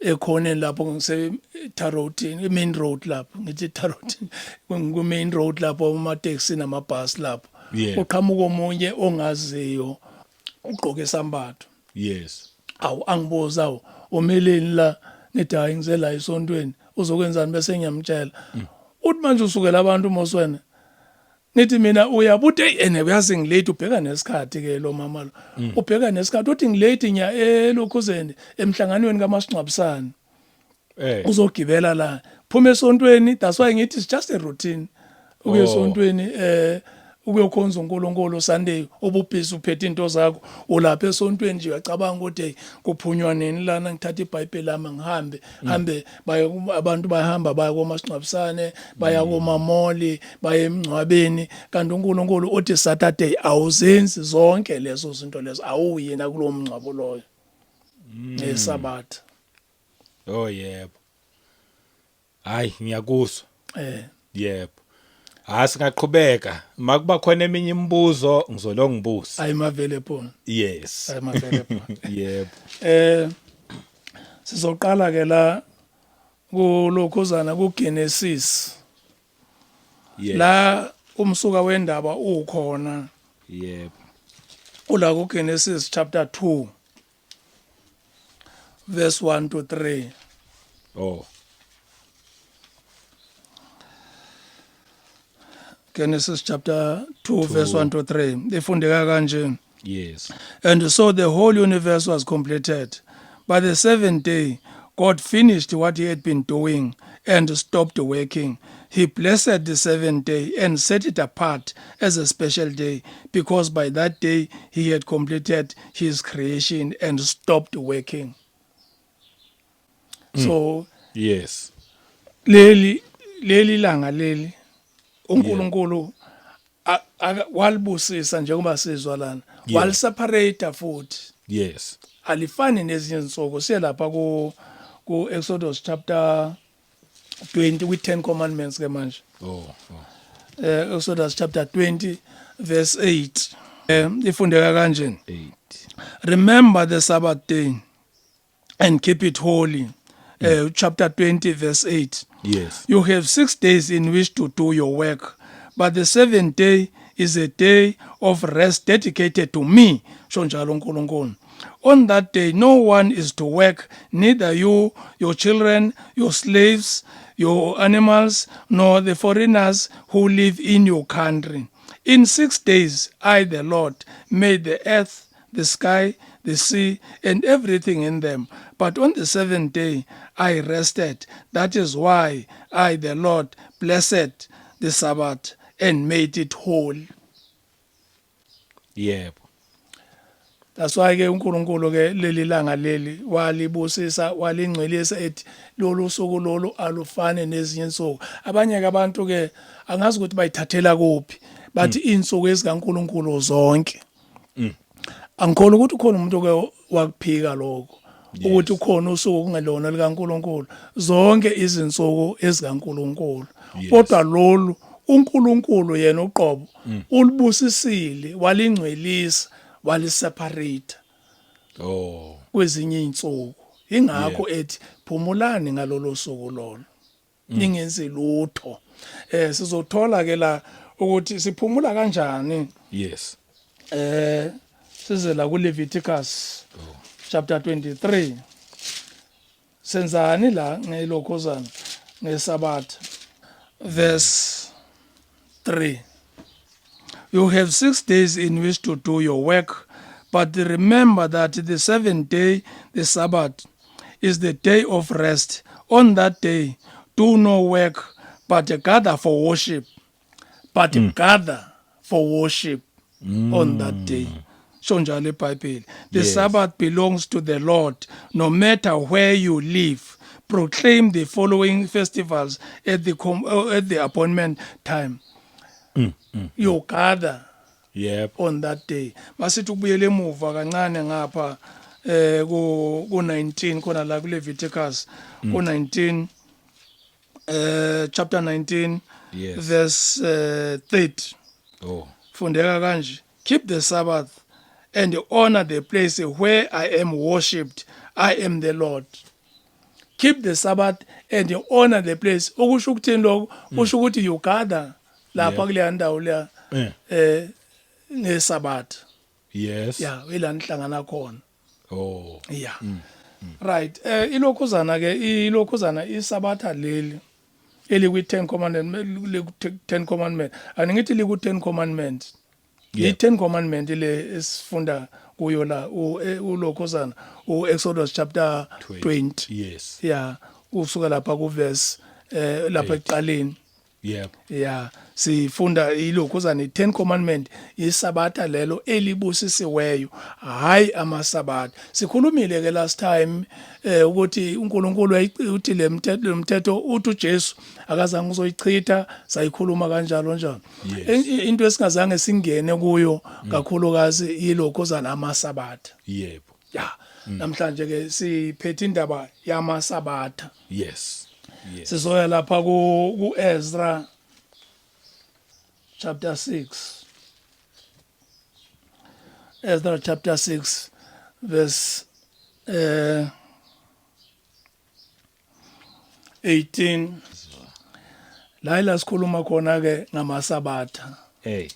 ekhoneni lapho ngise Tarotini main road lapho ngithi Tarotini ku main road lapho ama taxi nama bus lapho uqhamuka omunye ongaziyo ugqoke isambatho yes awu angibuza umeleni la ngithi hayi ngizela esontweni uzokwenzani bese ngiyamtshela uthi manje usukela abantu moswena nithi mina uyabuthi ene uyazi ngilate ubheka nesikhathi ke lo mama lo ubheka nesikhathi uthi ngilate nya elokhuzeni emhlanganweni kamasingcwabisana uzogibela la phuma esontweni that's why ngithi it's just a routine ukuya esontweni ukuyokhonza uNkulunkulu Sunday ububhisi uphethe into zakho ulapha esontweni nje uyacabanga ukuthi hey kuphunywa nini lana ngithatha iBhayibheli lami ngihambe abantu bayahamba baya komasingcwabisane baya komamoli baya emngcwabeni kanti uNkulunkulu uthi Saturday awuzenzi zonke lezo zinto lezo awuyena kulo mngcwabo loyo ngeSabatha. Oh yebo. Hayi ngiyakuzwa. Yebo. Singaqhubeka makuba khona eminye imibuzo ngizolo ngibuza. Ayimavele phona. Yes. Ayimavele phona. Yebo. Sizoqala ke la kulokhuzana kuGenesis. Yes. La umsuka wendaba ukhona. Yebo. Ula kuGenesis chapter 2 verse 1 to 3. Oh. Genesis chapter 2 verse 1 to 3. Ifundeka kanje. Yes. And so the whole universe was completed. By the seventh day, God finished what he had been doing and stopped working. He blessed the seventh day and set it apart as a special day because by that day he had completed his creation and stopped working. So, yes. Leli langa leli uNkulunkulu walibusisa njengoba sizwa lana waliseparate futhi. Yes. Alifani nezinye insuku siyelapha ku Exodus chapter 20 with 10 commandments ke manje. Exodus chapter 20 verse 8. Ifundeka kanjeni. 8. Remember the Sabbath day and keep it holy. Chapter 20 verse 8. Yes. You have 6 days in which to do your work, but the seventh day is a day of rest dedicated to me. Shonjalo uNkulunkulu. On that day, no one is to work, neither you, your children, your slaves, your animals, nor the foreigners who live in your country. In 6 days, I, the Lord, made the earth, the sky, the sea, and everything in them. But on the seventh day, I rested. That is why I, the Lord, blessed the Sabbath and made it holy. Yebo. That's why ke uNkulunkulu ke leli langa leli walibusisa walingcwelisa ethi lolu suku lolu alufane nezinye insuku. Abanye ke abantu ke angazi ukuthi bayithathela kuphi bathi insuku ezikaNkulunkulu zonke. Angikholwa ukuthi ukhona umuntu ke wakuphika lokho ukuthi ukhona usuku kungelona likaNkulunkulu zonke izinsuku ezikaNkulunkulu. Kodwa lolu uNkulunkulu yena uqobo ulibusisile walingcwelisa waliseparate kwezinye insuku ingakho ethi phumulani ngalolo suku lolo ningenzi lutho. Sizothola ke la ukuthi siphumula kanjani. Yes. Size la ku Leviticus chapter 23 senzani la ngelokhozana ngeSabatha verse 3. You have 6 days in which to do your work, but remember that the seventh day, the Sabbath, is the day of rest. On that day, do no work, but gather for worship. Gather for worship on that day. Shonjalo eBhayibheli. The Sabbath belongs to the Lord, no matter where you live. Proclaim the following festivals at the appointment time. You gather on that day. Masithi ukubuyele emuva kancane ngapha ku 19 khona la ku Leviticus ku 19 chapter 19 verse 30. Fundeka kanje. Keep the Sabbath and honor the place where I am worshipped. I am the Lord. Keep the Sabbath and honor the place. Okusho ukuthini lokho? Usho ukuthi you gather lapha kule ndawo la ngeSabatha. Yes. Yeah, ila nihlangana khona. Yeah. Right. Ilokhuzana iSabatha leli eliku 10 commandment. Angithi liku 10 commandments. I 10 commandment le esifunda kuyo la ulokhuzana Exodus chapter 20. Yes. Yeah, usuka lapha ku verse lapha ekuqaleni. Yep. Yeah, sifunda ilokhuzana i10 commandment isabatha lelo elibusisiweyo hayi amasabatha. Sikhulumile ke last time ukuthi uNkulunkulu uthi lemthetho uthi uJesu akazange uzoyichitha sayikhuluma kanjalo njalo. Yes. Into esingazange singene kuyo kakhulukazi ilokhuzana amasabatha. Yebo. Yeah. Namhlanje ke siphethe indaba yamasabatha. Yes. Yes. Sizoya lapha ku Ezra chapter 6. Ezra chapter 6 verse 18. La sikhuluma khona ke ngamasabatha. Hey.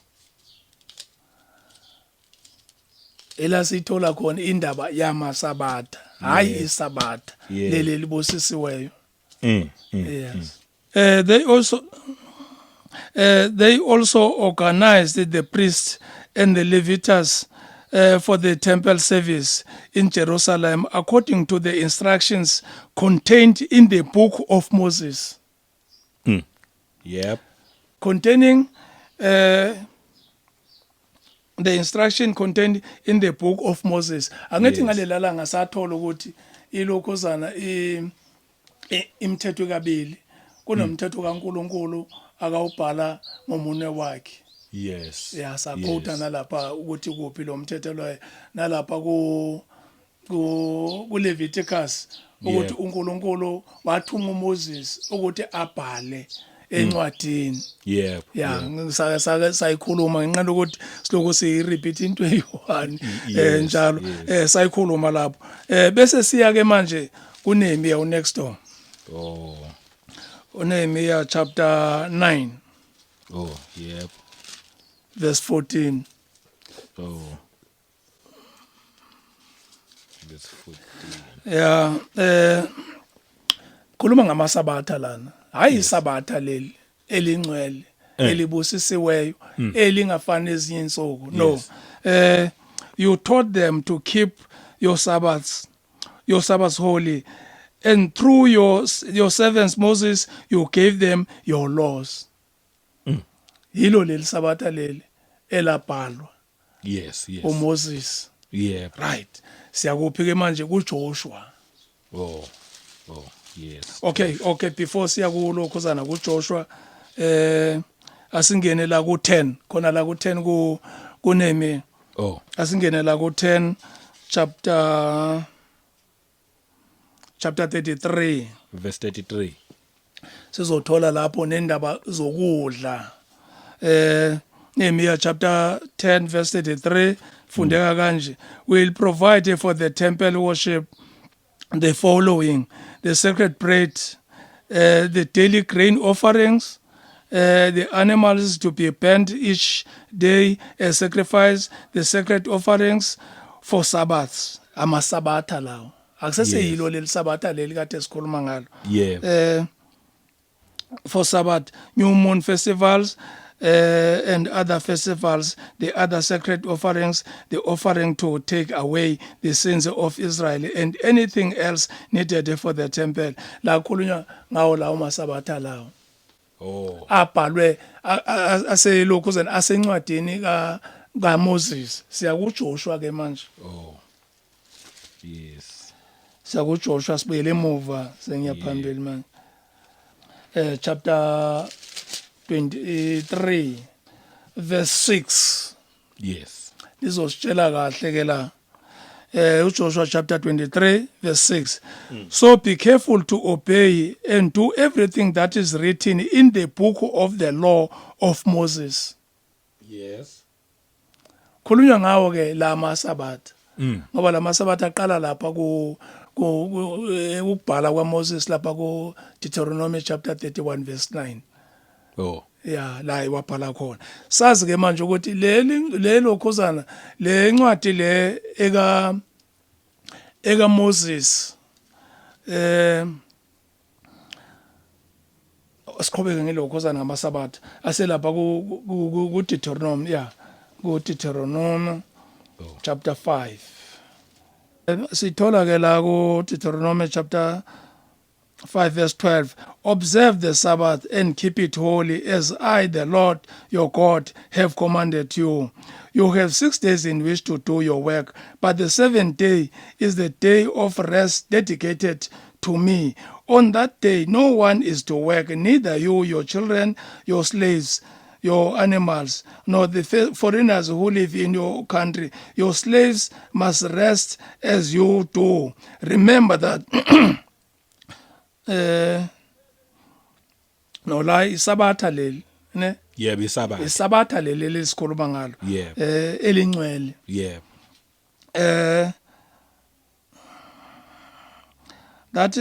Ela sithola khona indaba yamasabatha, hayi isabatha leli libusisiweyo. Yes. They also organized the priests and the Levites for the temple service in Jerusalem according to the instructions contained in the book of Moses. Yep. Containing the instruction contained in the book of Moses. Angithi ngalelala ngasathola ukuthi ilokhuzana imithetho kabili kunomthetho kaNkuluNkulu akawubhala ngomunwe wakhe. Yes. Yeah, sakhotha nalapha ukuthi kuphi lo mthetho lo nalapha ku Leviticus ukuthi uNkulunkulu wathuma uMoses ukuthi abhale encwadini. Yep. Yeah, sayikhuluma ngenqala ukuthi siloko sirepeat into eyi1 njalo sayikhuluma lapho. Bese siya ke manje kuNehemiya next door. Oh. Nehemiya chapter 9. Oh, yep. Verse 14. Oh. Verse 14. Yeah, khuluma ngamasabatha lana. Hayi isabatha leli elingcwele elibusisiweyo elingafani ezinye insuku. No. You taught them to keep your Sabbaths holy, and through your servants Moses you gave them your laws. Hilo leli sabatha leli elabhalwa. Yes. uMoses. Yeah. Right. Siyakuphi ke manje kuJoshua. Oh, yes. Okay, before siya kulo khosana kuJoshua asingene la ku10 khona la ku10 kuNehemiya. Oh. Asingene la ku10 chapter 33 Verse 33. Sizothola lapho nendaba zokudla. Nehemiya chapter 10 verse 33 fundeka kanje, will provide for the temple worship the following: the sacred bread, the daily grain offerings, the animals to be burnt each day as sacrifice, the sacred offerings for Sabbaths. Amasabatha lawo akuseseyilo leli sabatha leli kade sikhuluma ngalo. Yeah. For Sabbath, new moon festivals, and other festivals, the other sacred offerings, the offering to take away the sins of Israel, and anything else needed for the temple. La khulunywa ngawo lawo masabatha lawo. Oh. Abhalwe aselokhuzana asencwadini kaMoses. Siya kuJoshua ke manje. Oh. Yes. Siya kuJoshua sibuyele emuva sengiyaphambili manje. Chapter 23 verse 6. Yes. Lizositshela kahle ke la. uJoshua chapter 23 verse 6. So be careful to obey and do everything that is written in the book of the law of Moses. Yes. Khulunywa ngawo ke la masabatha. Ngoba la masabatha aqala lapha ukubhala kwaMoses lapha ku Deuteronomy chapter 31 verse 9. Oh. Yeah, la iwabhala khona. Sazi ke manje ukuthi lelo khosana le ncwadi le eka Moses siqhubeke ngelokhosana ngamasabatha aselapha ku Deuteronomy, ku Deuteronomy chapter 5. Sithola ke la ku Deuteronomy chapter 5 verse 12, observe the Sabbath and keep it holy as I, the Lord your God, have commanded you. You have 6 days in which to do your work, but the 7th day is the day of rest dedicated to me. On that day no one is to work, neither you, your children, your slaves, your animals, nor the foreigners who live in your country. Your slaves must rest as you do. Remember that no la isabatha leli ne Yebo, isabatha. isabatha leli lesikhuluma ngalo Yebo. elingcwele Yebo. that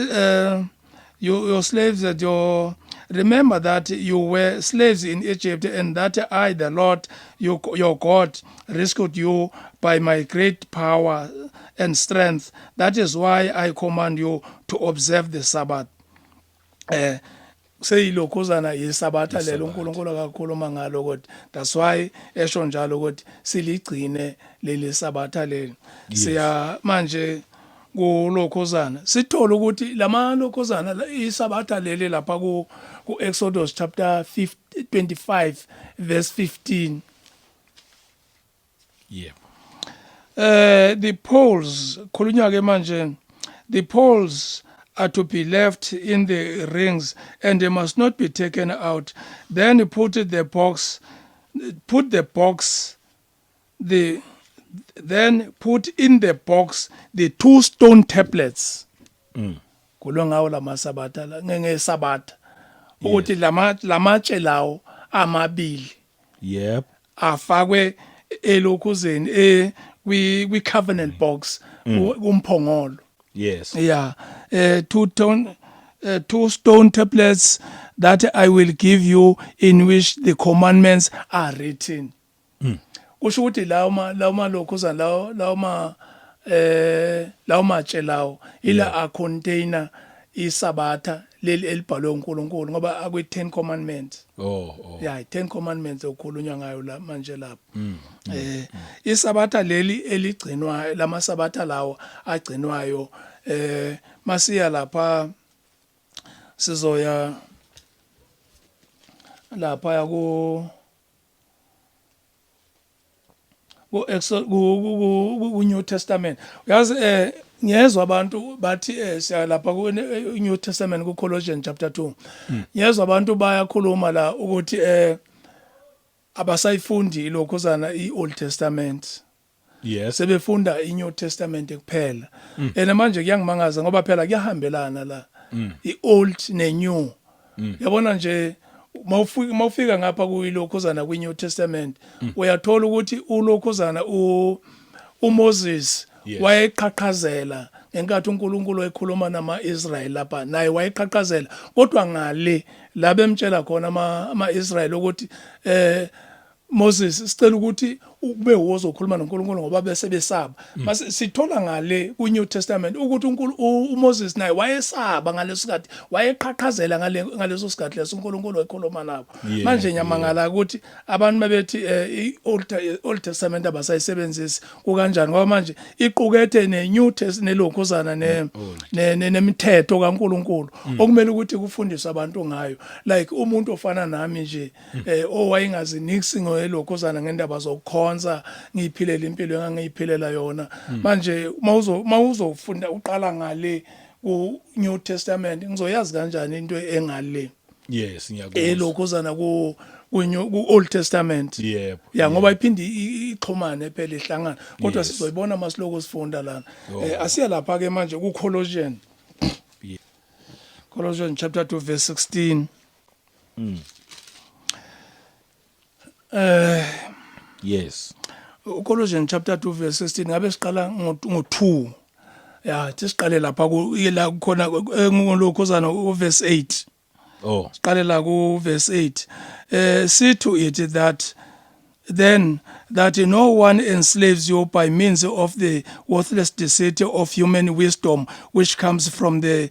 your slaves that your remember that you were slaves in Egypt and that I the Lord your God rescued you by my great power and strength. That is why I command you to observe the Sabbath. Seyilokhuzana yisabatha lelo uNkulunkulu akakhuluma ngalo kodwa that's why esho njalo ukuthi siligcine leli sabatha leli siya manje kulokhuzana sithola ukuthi lamalokhuzana isabatha leli lapha ku Exodus chapter 25 verse 15. Yeah. The poles khulunywa ke manje the poles are to be left in the rings and they must not be taken out. Then put the box then put in the box the 2 stone tablets. Kulwa ngawo lamasabatha ngesabatha ukuthi lamatshe lawo amabili Yep. afakwe elokhuzeni kwi covenant box kumphongolo. Yes. Yeah, 2 stone tablets that I will give you in which the commandments are written. Kusho ukuthi lawo malokhuzana lawo matshe lawo ila a container isabatha leli elibhalwe uNkulunkulu ngoba akwi 10 commandments. Oh. Yeah, 10 commandments okukhulunywa ngayo la manje lapho. Isabatha leli eligcinwayo lamasabatha lawo agcinwayo masiya lapha sizoya lapha ku New Testament. Uyazi ngiyezwa abantu bathi siya lapha ku New Testament ku Colossians chapter 2. Ngiyezwa abantu bayakhuluma la ukuthi abasayifundi lokhuzana iOld Testament. Yes. Sebefunda iNew Testament kuphela. Manje kuyangimangaza ngoba phela kuyahambelana la. iOld neNew. Yabona nje mawufika ngapha kuyilokhuzana kwiNew Testament uyathola ukuthi ulokhuzana uMoses wayeqhaqhazela enkathi uNkulunkulu ekhuluma nama-Israyeli lapha naye wayeqhaqhazela kodwa ngale labemtshela khona ama-Israyeli ukuthi Moses sicela ukuthi ube wozokhuluma noNkulunkulu ngoba bese besaba. Mase sithola ngale kuNew Testament ukuthi uMoses naye wayesaba ngaleso sikhathi wayeqhaqhazela ngaleso sikhathi leso uNkulunkulu ekhuluma nabo. Manje nyamangala ukuthi abantu mabethi iOld Testament abasayisebenzisi kukanjani ngoba manje iqukethe neNew Testament nelokhuzana nemithetho kaNkulunkulu okumele ukuthi kufundiswe abantu ngayo like umuntu ofana nami nje owayengaziniksi ngoelokhuzana ngendaba zokukhonza ngiyiphilela impilo engangiyiphilela yona manje mawuzofunda uqala ngale ku New Testament ngizoyazi kanjani into engale. Yes, ngiyakuzwa. Elokhuzana ku Old Testament. Yebo. Yeah, ngoba iphindi ixhumane phela ihlangana kodwa sizoyibona masiloko sifunda lana. Asiya lapha ke manje ku Colossians. Colossians chapter 2 verse 16. Yes. Colossians chapter 2 verse 16 ngabe siqala ngo2. Yeah, siqale lapha la khona ngolokhuzana u verse 8. Oh. Siqale la ku verse 8. See to it that then that no one enslaves you by means of the worthless deceit of human wisdom which comes from the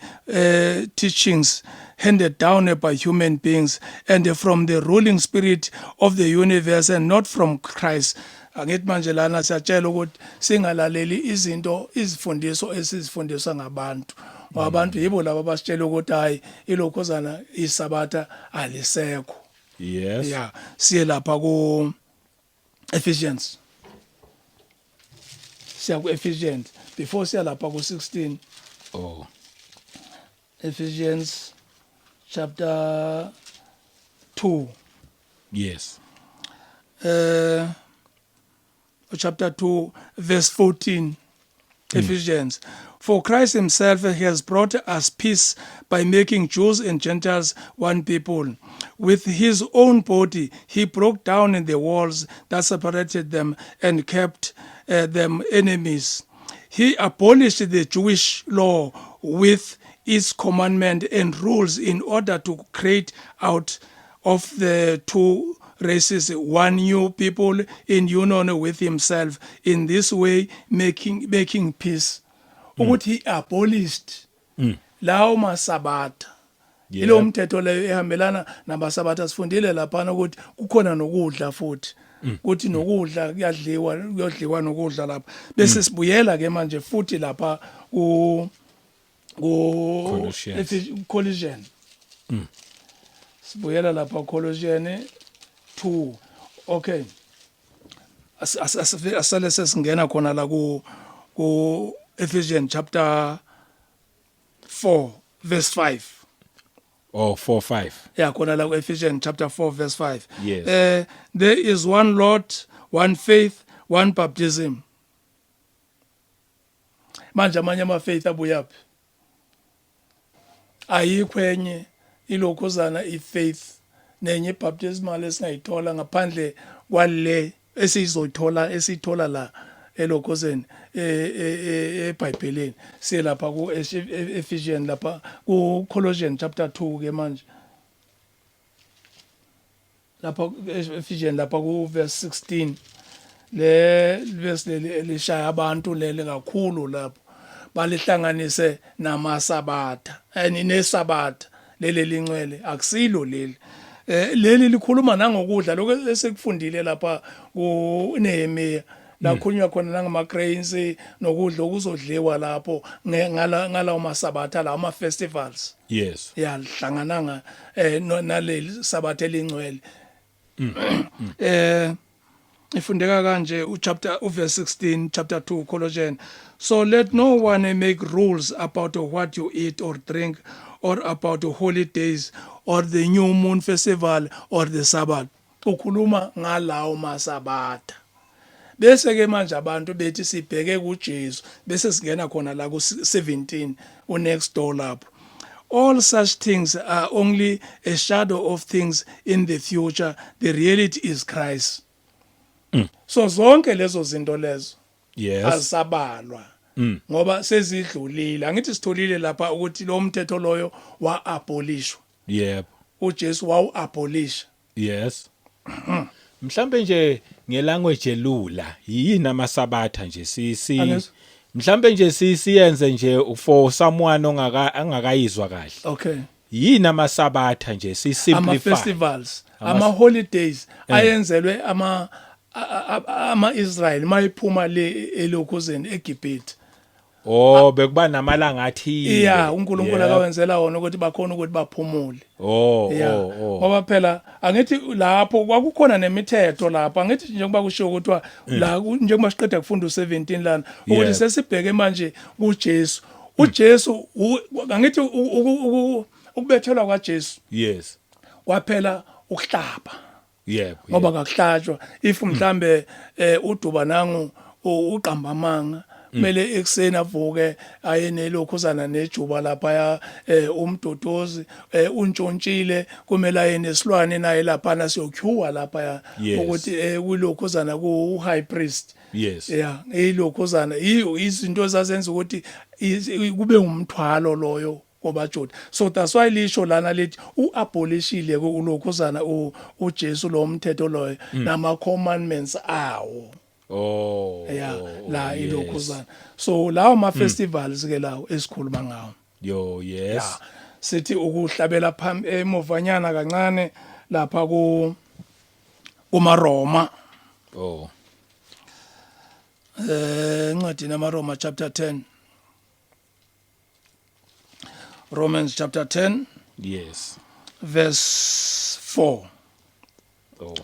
teachings handed down by human beings and from the ruling spirit of the universe and not from Christ. Angithi manje lana siyatshela ukuthi singalaleli izinto izifundiso esizifundiswa ngabantu Abantu yibo laba basitshela ukuthi hayi ilokhuzana isabatha alisekho. Yes. Yeah, siye lapha ku Ephesians. Siya ku Ephesians before siya lapha ku 16. Oh. Ephesians chapter 2. Yes. Chapter 2 verse 14. Ephesians. For Christ himself has brought us peace by making Jews and Gentiles one people. With his own body, he broke down the walls that separated them and kept them enemies. He abolished the Jewish law with its commandment and rules in order to create out of the two races one new people in union with himself, in this way making peace. Ukuthi he abolished lawo masabatha. Ilo mthetho leyo ehambelana nabasabatha sifundile lapha ukuthi kukhona nokudla futhi. Kuthi nokudla kuyadliwa nokudla lapha. Bese sibuyela ke manje futhi lapha ku Colossians. Sibuyela lapha Colossians 2. Okay. Asale sesingena khona la ku Ephesians chapter 4 verse 5. Oh, 4:5. Yeah, khona la ku Ephesians chapter 4 verse 5. Yes. There is one Lord, one faith, one baptism. Manje amanye ama faith abuyaphi? Ayikho enye ilokhuzana ifaith nenye baptismal esingayithola ngaphandle kwale esithola la elokhuzeni eBhayibhelini. Siye lapha ku Ephesians lapha ku Colossians chapter 2 ke manje. Lapha Ephesians lapha ku verse 16. Le verse lishaya abantu lele kakhulu lapho. Balihlanganise namasabatha nesabatha leli lingcwele akusilo leli leli likhuluma nangokudla lokho esekufundile lapha ku Nehemiya la khulunywa khona nangama grains nokudla okuzodliwa lapho ngalawo masabatha la ama festivals. Yes. Yahlangananga naleli sabatha elingcwele. Ifundeka kanje verse 16 chapter 2 Colossians. So let no one make rules about what you eat or drink, or about holy days, or the new moon festival, or the Sabbath. Ukhuluma ngalawo masabatha. Bese ke manje abantu bethi sibheke kuJesu bese singena khona la ku 17 next door lapho. All such things are only a shadow of things in the future. The reality is Christ. So zonke lezo zinto lezo Yes. asabalwa ngoba sezidlulile. Angithi sitholile lapha ukuthi lo mthetho loyo wa abolishwa. Yep. uJesu wawu abolish. Yes. Mhlambe nje ngelanguage elula yini amasabatha nje mhlambe nje siyenze nje for someone ongakayizwa kahle. Okay. Yini amasabatha nje simplify. Ama festivals, ama holidays ayenzelwe ama Israel mayiphuma le elokhuzeni eGibhithe. Oh bekuba namalanga athi. Yeah, uNkulunkulu akawenzela wona ukuthi bakhona ukuthi baphumule. Oh. Ngoba phela angithi lapho kwakukhona nemithetho lapha angithi njengoba kusho ukuthi la njengoba siqeda kufunda u17 lana ukuthi sesibheke manje kuJesu. uJesu angithi ukubethelwa kwaJesu. Yes. Kwaphela ukuhlaba. Yep. Ngoba ngakuhlatshwa if mhlambe uduba nangu uqamba amanga kumele ekseni avuke aye nelokhuzana nejuba lapha umdodozi untshontsile kumele aye nesilwane naye lapha nasiyokyuwa lapha ukuthi kulokhuzana ku high priest. Yes. Yeah, ilokhuzana izinto zazenza ukuthi kube umthwalo loyo obaJuda. So that's why lisho lana lithi uabolishile ulokhuzana uJesu lo mthetho loyo nama commandments awo. Oh. Yeah, la ilokhuzana. So lawo ma festivals ke lawo esikhuluma ngawo. Yo, yes. Yeah. Sithi ukuhlabela emovanyana kancane lapha kumaRoma. Oh. Incwadi namaRoma chapter 10. Romans chapter 10 Yes. verse 4. Oh.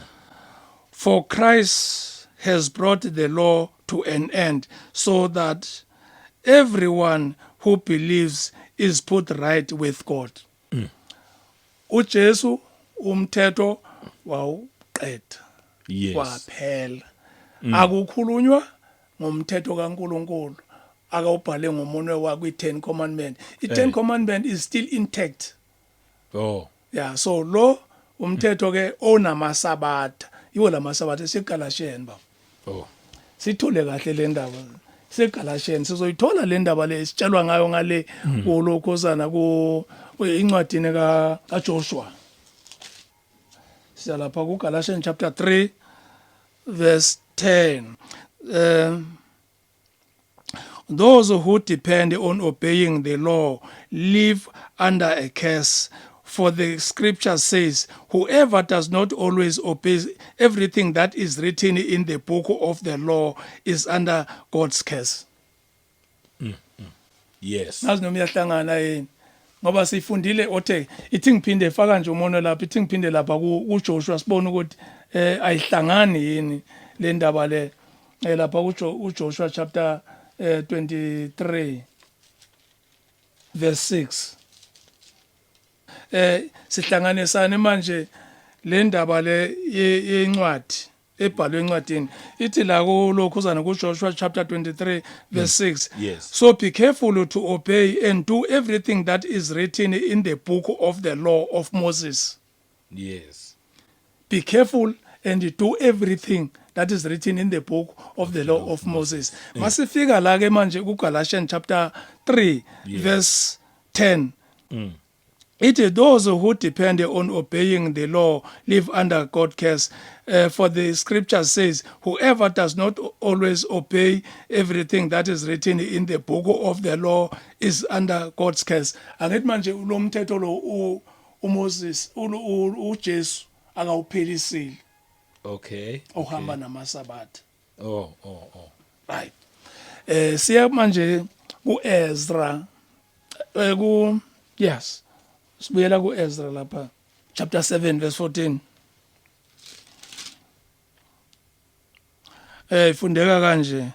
For Christ has brought the law to an end, so that everyone who believes is put right with God. uJesu umthetho wawuqeda Yes. waphela. Akukhulunywa ngomthetho kaNkuluNkulu akawubhale ngomunwe wakhe i10 commandment. I10 commandment is still intact. Oh. Yeah, so lo umthetho ke onamasabatha yiwo lamasabatha seGalatians ba. Oh. Sithule kahle le ndaba seGalatians sizoyithola le ndaba le sitshelwa ngayo ngale kulokhosana ku incwadini kaJoshua. Siyalapha kuGalatians chapter 3 verse 10. Those who depend on obeying the law live under a curse. For the scripture says, whoever does not always obey everything that is written in the book of the law is under God's curse. Yes. Nazi noma iyahlangana yini ngoba sifundile othe ithi ngiphinde faka nje umono lapha ithi ngiphinde lapha kuJoshua sibone ukuthi ayihlangani yini le ndaba le lapha kuJoshua chapter 23 verse 6. Sihlanganisane manje le ndaba le yencwadi ebhalwe encwadini ithi la kulokhuzana kuJoshua chapter 23 verse 6. Yes. So be careful to obey and do everything that is written in the book of the law of Moses. Yes. Be careful and do everything that is written in the book of the law of Moses. Masifika la ke manje kuGalatians chapter 3 verse 10. It is those who depend on obeying the law live under God's curse. For the scripture says, whoever does not always obey everything that is written in the book of the law is under God's curse. Angithi manje lo mthetho lo uMoses uJesu akawuphelisile. Okay. Ohamba namasabatha. Oh. Right. Siya manje kuEzra yes. Sibuyela kuEzra lapha chapter 7 verse 14. Ifundeka kanje.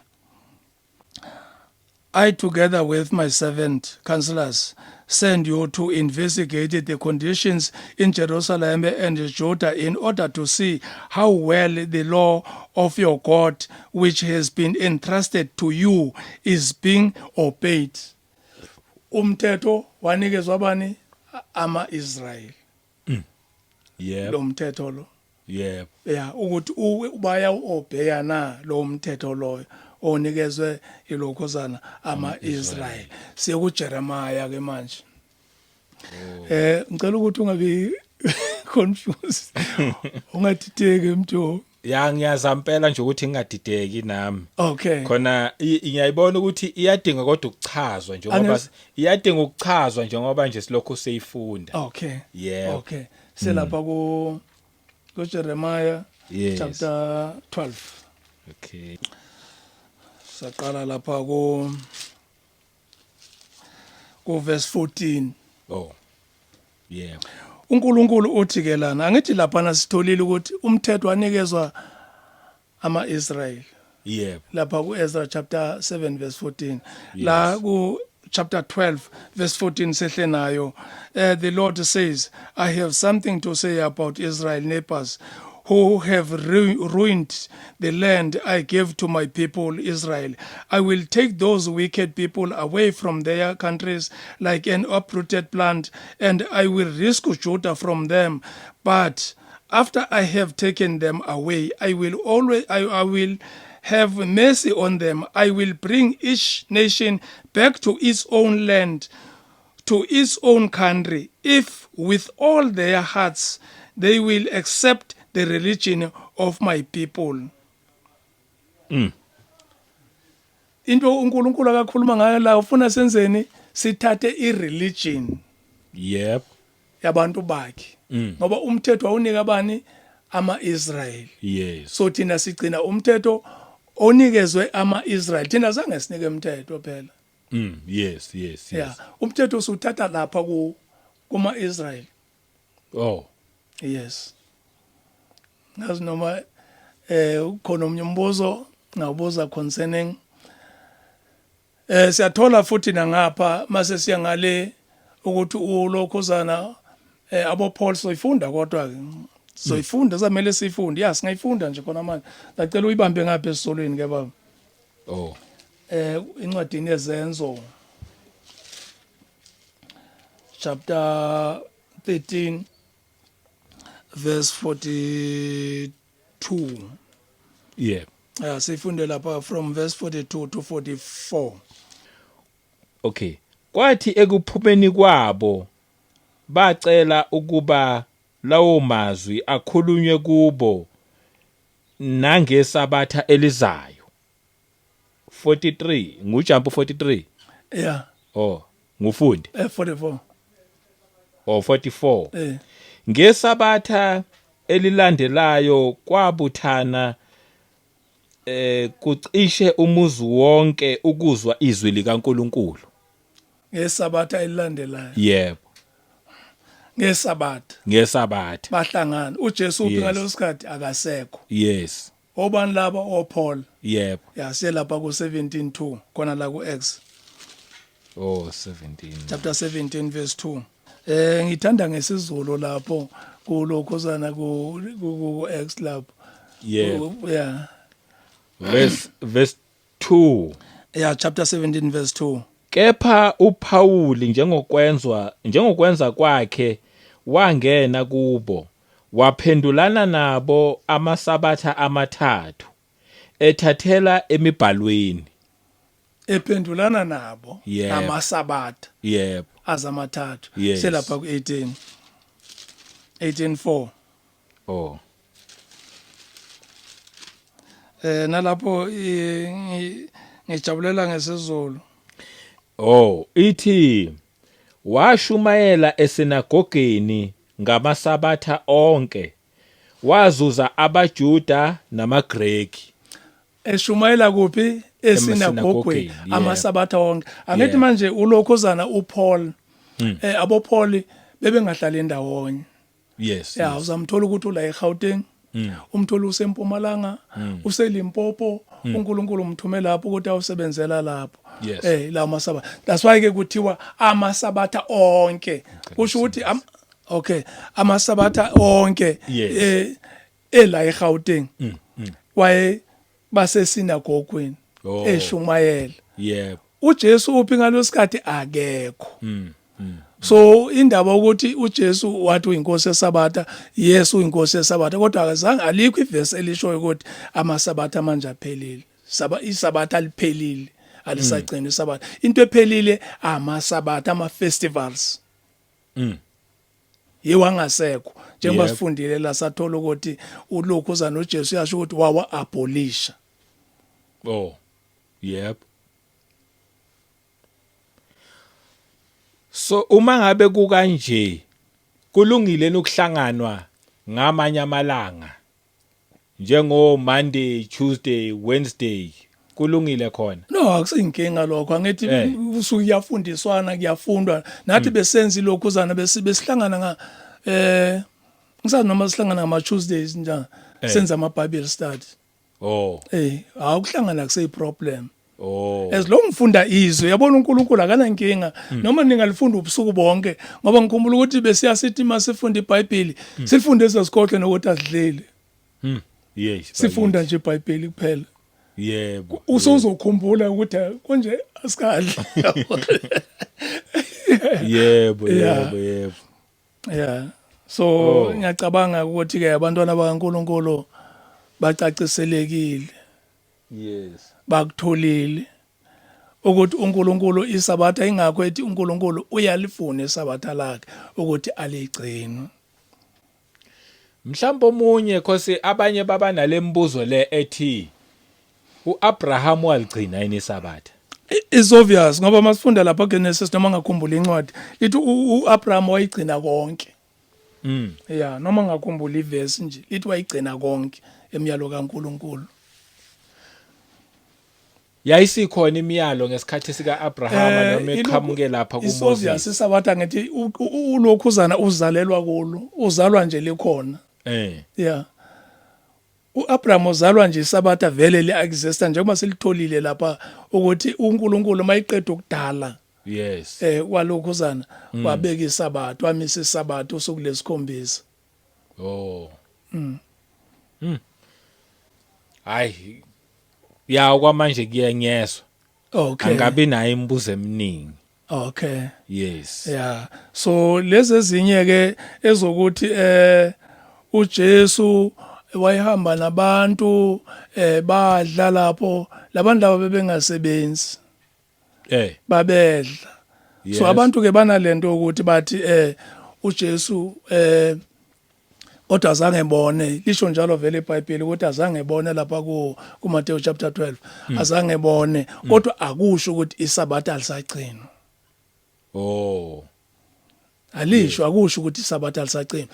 I together with my servant counselors send you to investigate the conditions in Jerusalem and Judah in order to see how well the law of your God which has been entrusted to you is being obeyed. Umthetho wanikezwa abani ama-Israel. Yeah. Lo mthetho lo. Yeah. Yeah, ukuthi ubaya uobeya na lo mthetho loyo onikezwe ilokhosana ama-Israel. Siye kuJeremiah ke manje. Ngicela ukuthi ungabi confused. Ungadideki mntu. Ya ngiyazampela nje ukuthi ngingadideki nami. Okay. Khona ngiyayibona ukuthi iyadinga kodwa ukuchazwa njengoba iyadinga ukuchazwa njengoba nje silokho seyifunda. Okay. Yeah. Okay. Selapha kuJeremiah chapter 12. Okay. Saqala lapha ku verse 14. Oh. Yeah. uNkulunkulu uthi ke lana angithi lapha nasitholile ukuthi umthetho wanikezwa ama-Israel. Yeah. Lapha kuEzra chapter 7 verse 14. La ku chapter 12 verse 14 sehle nayo the Lord says, I have something to say about Israel neighbors who have ruined the land I gave to my people Israel. I will take those wicked people away from their countries like an uprooted plant, and I will rescue Judah from them. But after I have taken them away, I will have mercy on them. I will bring each nation back to its own land, to its own country, if with all their hearts they will accept the religion of my people. Into uNkulunkulu akakhuluma ngayo la ufuna senzeni sithathe ireligion Yep. yabantu bakhe ngoba umthetho awunika abani ama-Israel. Yes. So thina sigcina umthetho onikezwe ama-Israel. Thina zange sinike umthetho phela. Yes. Yeah, umthetho usuthatha lapha kuma Israel. Oh. Yes. Ngazi noma ukhona omnye umbuzo ngawubuza concerning siyathola futhi nangapha mase siya ngale ukuthi ulokhuzana abo Paul soyifunda kodwa ke soyifunda zamele sifunde yes ngayifunda nje khona manje ngacela uyibambe ngapha esisolweni ke baba Oh. incwadi yezenzo chapter 13 verse 42 Yeah. sifunde lapha from verse 42 to 44. Okay. Kwathi ekuphumeni kwabo bacela ukuba lawo mazwi akhulunywe kubo nangesabatha elizayo. 43 ngujump 43. Yeah. Oh, ngufundi. 44. Oh, 44. Eh. Ngesabatha elilandelayo kwabuthana kucishe umuzi wonke ukuzwa izwi likaNkuluNkulu. Ngesabatha elilandelayo. Yebo. Ngesabatha bahlangana uJesu uphi ngalo sikhathi akasekho. Yes. Obani laba oPaul. Yebo. Yaselapha ku 17:2 khona la ku Acts. Oh 17. Chapter 17 verse 2. Ngithanda ngesizulu lapho kulokhuzana ku Acts lapho. Yeah. Verse 2. Yeah, chapter 17 verse 2. Kepha uPauli njengokwenza kwakhe wangena kubo waphendulana nabo amasabatha amathathu ethathela emibhalweni ephendulana nabo amasabatha yebo azamathathu selapha ku 18:4 oh nalapho ngijabulela ngesizulu oh ithi washumayela esinagogeni ngamasabatha onke wazuza abaJuda namaGreki eshumayela kuphi esinagogweni amasabatha onke angithi manje ulokhuzana uPaul aboPaul bebengahlali endawonye yes uzamthola ukuthi ula eGauteng umthola usempumalanga uselimpopo uNkulunkulu umthumela lapho ukuthi awusebenzela lapho la masabatha that's why ke kuthiwa amasabatha onke kusho ukuthi okay amasabatha onke la eGauteng waye basesinagogweni eshumayela yebo uJesu uphi ngalosikhathi akekho so indaba ukuthi uJesu wathi uyinkosi yesabatha Yesu uyinkosi yesabatha kodwa akazange alikho iverse elishoyo ukuthi amasabatha manje aphelile isabatha liphelile alisagcina isabatha into ephelile amasabatha ama festivals yewangasekho njengoba sifundile la sathola ukuthi ulokhuza noJesu yasho ukuthi wawa abolisha oh yep so uma ngabe kukanje kulungile ukuhlanganwa ngamanye amalanga njengo Monday Tuesday Wednesday kulungile khona no akusinkinga lokho angithi usuku kuyafundiswana kuyafundwa nathi besenza lokhuzana besihlangana nga ngisazi noma sihlangana ngama Tuesdays njani senza ama Bible study oh awukuhlangana kuse problem oh as long ufunda izwe yabona uNkulunkulu akana inkinga noma ningalifunda ubusuku bonke ngoba ngikhumbula ukuthi besiyasithi masifunda iBhayibheli sifunde ezesikhohle nokuthi asidleli yes sifunda nje iBhayibheli kuphela yebo usuzokhumbula ukuthi konje asikadli yebo yeah so ngiyacabanga ukuthi ke abantwana bakaNkulunkulu bacaciselekile yes bakutholile ukuthi uNkulunkulu isabatha ingakho ethi uNkulunkulu uyalifuna isabatha lakhe ukuthi aligcine mhlawumbe omunye khosi abanye baba nalembuzo le ethi uAbraham waligcina yini isabatha is obvious ngoba masifunda lapha kuGenesis noma ngakhumbula incwadi lithi uAbraham wayigcina konke yeah noma ngakhumbula iverse nje lithi wayigcina konke emyalo kaNkulunkulu yayisikhona imiyalo ngesikhathi sika Abrahama noma eqhamuke lapha kuMoses kuMoses. isabatha ngithi ulokhuzana uzalelwa kulo uzalwa nje likhona yeah uAbraham uzalwa nje isabatha vele liexista njengoba silitholile lapha ukuthi uNkulunkulu mayiqeda ukudala yes kwalokhuzana wabeka isabatha wamisa isabatha usuku lesikhombisa hayi ya kwamanje kuyenyeswa okay angabi nayo imibuzo eminingi okay yes yeah so lezi ezinye ke ezokuthi uJesu wayehamba nabantu badla lapho labantu laba bebengasebenzi babedla so abantu ke banalento ukuthi bathi uJesu kodwa azange ebone lisho njalo vele eBhayibheli ukuthi azange ebone lapha kuMateyu chapter 12 azange ebone kodwa akusho ukuthi isabatha alisagcinwa alisho akusho ukuthi isabatha alisagcinwa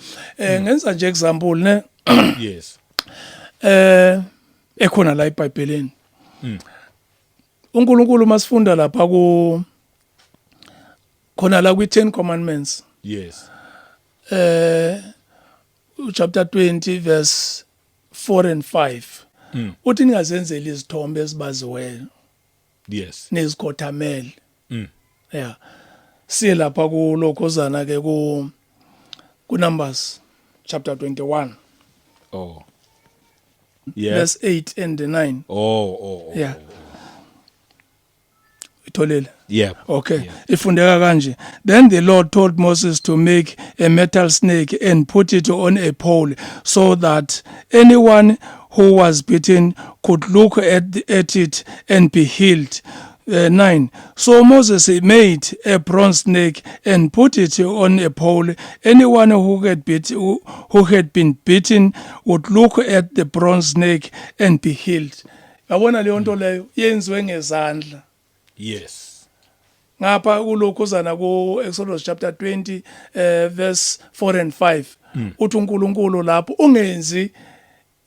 ngenza nje example ne yes ekhona la eBhayibhelini uNkulunkulu masifunda lapha khona la kwi10 commandments yes chapter 20 verse 4 and 5 uthi ningazenzeli izithombe ezibaziweyo yes nezikhothamele yeah siye lapha kulokhozana ke ku Numbers chapter 21 yeah verse 8 and 9 yeah itholele yeah okay ifundeka kanje then the Lord told Moses to make a metal snake and put it on a pole so that anyone who was bitten could look at it and be healed. 9 So Moses made a bronze snake and put it on a pole. Anyone who had been bitten would look at the bronze snake and be healed. Yabona leyo nto leyo yenziwe ngezandla. Yes. Ngapha kulokhuzana ku Exodus chapter 20 verse 4 and 5 uthi uNkulunkulu lapho ungenzi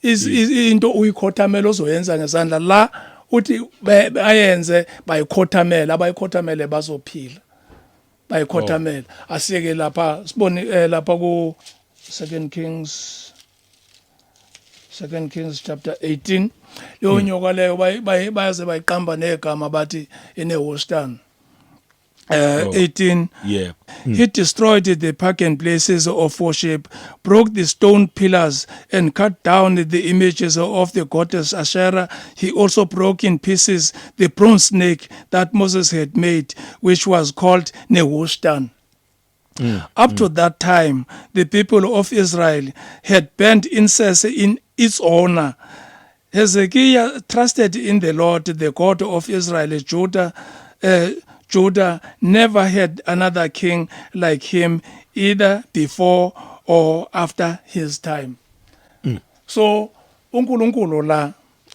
into uyikhothamela ozoyenza ngezandla la uthi bayenze bayikhothamela abayikhothamele bazophila bayikhothamela asiyeke lapha sibone lapha ku 2 Kings chapter 18 leyo nyoka leyo bayaze bayiqamba negama bathi ineWostan 18 yeah He destroyed the pagan places of worship, broke the stone pillars, and cut down the images of the goddess Asherah. He also broke in pieces the bronze snake that Moses had made, which was called Nehushtan. Up to that time, the people of Israel had burnt incense in its honor. Hezekiah trusted in the Lord, the God of Israel. Judah never had another king like him, either before or after his time. So uNkulunkulu la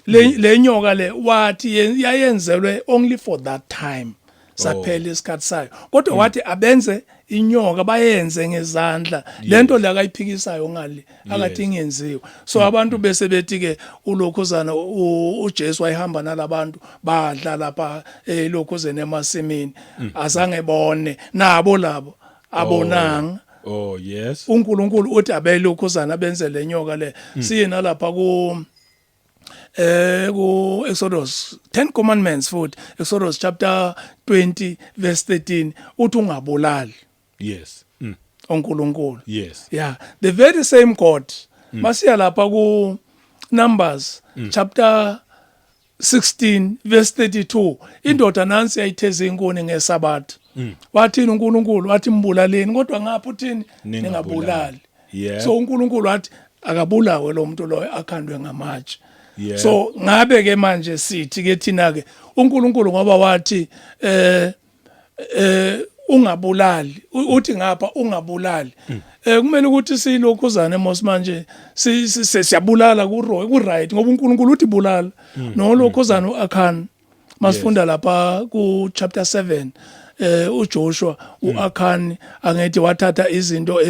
le nyoka le wathi yayenzelwe only for that time. Saphela isikhathi sayo. Kodwa wathi abenze inyoka bayenze ngezandla. Lento la akayiphikisayo ngale akathi ingenziwe. So abantu bese bethi ke ulokhuzana uJesu wayehamba nalabantu badla lapha elokhuzene emasimini azange bone nabo labo abonanga. Oh yes. uNkulunkulu uthi abelokhuzana benze lenyoka le siye nalapha ku Exodus 10 commandments futhi Exodus chapter 20 verse 13 uthi ungabulali. Yes. uNkulunkulu. Yes. Yeah, the very same God. Masiya lapha ku Numbers chapter 16 verse 32 indoda nansi yayitheza inkuni ngesabatha. Wathini uNkulunkulu wathi mbulaleni kodwa ngapha uthini ningabulali. Yeah. So uNkulunkulu wathi akabulawe lo muntu lo akhandwe ngamatshe. Yeah. So ngabe ke manje sithi ke thina ke uNkulunkulu ngoba wathi ungabulali uthi ngapha ungabulali kumele ukuthi silokhuzane manje siyabulala ku right ngoba uNkulunkulu uthi bulala no lokhuzane uAkhan masifunda lapha ku chapter 7 uJoshua uAkhan angithi wathatha izinto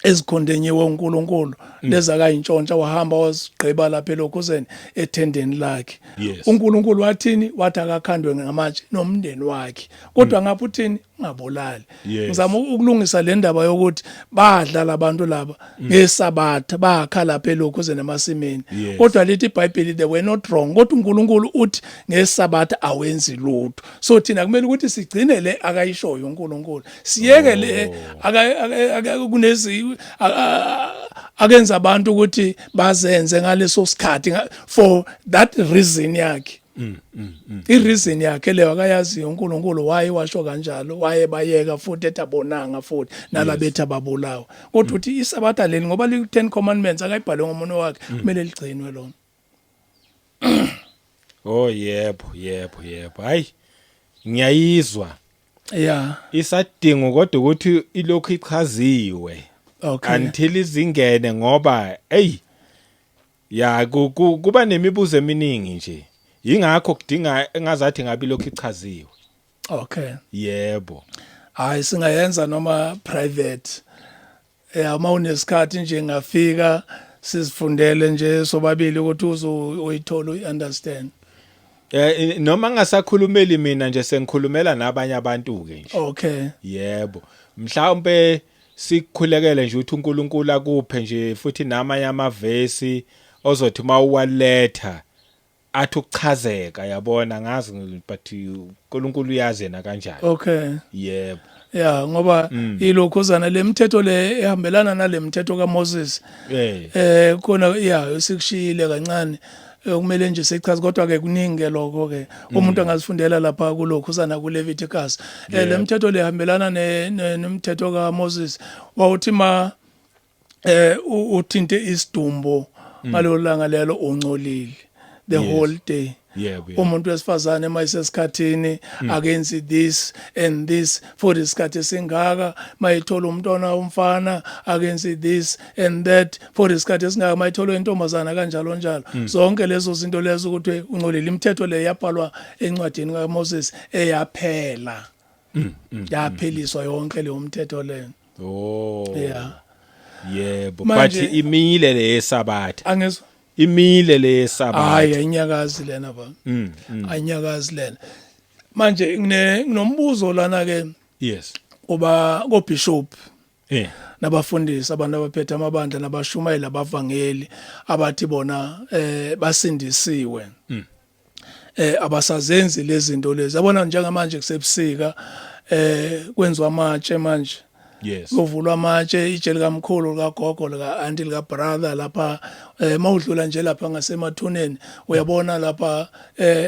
ezikhondenyiwe uNkulunkulu leza kayintshontsha wahamba wazigqiba lapha elokhuzeni ethendeni lakhe. Yes. uNkulunkulu wathini wathi akakhandwe ngamatshe nomndeni wakhe kodwa ngapha uthini ungabulali. Yes. Ngizama ukulungisa le ndaba yokuthi badlala abantu laba ngesabatha bakha lapha elokhuzeni emasimini Yes. kodwa lithi iBhayibheli they were not wrong kodwa uNkulunkulu uthi ngesabatha awenzi lutho. So thina kumele ukuthi sigcine le akayishoyo uNkulunkulu siyeke le kunezi akenza abantu ukuthi bazenze ngaleso sikhathi for that reason yakhe. I-reason yakhe leyo akayaziyo uNkulunkulu waye washo kanjalo waye bayeka futhi etabonanga futhi nalabethi ababulawa kodwa uthi isabatha leli ngoba li-10 commandments akayibhalwe ngomunwe wakhe kumele ligcinwe lona. Oh yebo. Hayi ngiyayizwa. Yeah. Isadingo kodwa ukuthi ilokhu ichaziwe. Okay. Until izingene ngoba ya kuba nemibuzo eminingi nje. Yingakho kudinga engazathi ngabe lokhu ichaziwe. Okay. Yebo. Hayi singayenza noma private. Uma unesikhathi nje ngafika sizifundele nje sobabili ukuthi uyithola uyiunderstand. Noma ngasakhulumeli mina nje sengikhulumela nabanye abantu ke nje. Okay. Yebo. Mhlawumbe sikukhulekele nje ukuthi uNkulunkulu akuphe nje futhi namanye amavesi ozothi mawuwaletha athi ukuchazeka yabona ngazi but uNkulunkulu uyazi yena kanjani. Okay. Yebo. Yeah ngoba ilokhuzana lemithetho le ehambelana nalemithetho kaMoses. Khona sikushiyile kancane kumele nje sichaze kodwa ke kuningi lokho ke umuntu angazifundela lapha kulokhuzana kuLeviticus. Lemithetho lehambelana nemithetho kaMoses wawuthi uthinte isidumbu ngalo langa lelo ungcolile the whole day. Umuntu wesifazane emayisesikhathini agenzi this and this for isikhathi singaka mayithola umntwana umfana agenzi this and that for isikhathi singaka mayithola intombazana kanjalo njalo. Zonke lezo zinto lezo ukuthi ungcolile imithetho le yabhalwa encwadini kaMoses eyaphela. Yapheliswa yonke le umthetho le. Oh. Yeah. Yebo but imile le yesabatha. Angizwa imile le yesabatha. Hayi anyakazi lena ba. Anyakazi lena. Manje nginombuzo lana ke. Yes. Kuba ko bishop. Nabafundisi abantu abaphethe amabandla nabashumayeli abavangeli abathi bona basindisiwe. Abasazenzi lezi zinto lezi. Yabona njengamanje kusebusika kwenziwa amatshe manje. Yes. Kuvulwa amatshe ijele kamkhulu kagogo lika auntie lika brother lapha mawudlula nje lapha ngasemathuneni uyabona lapha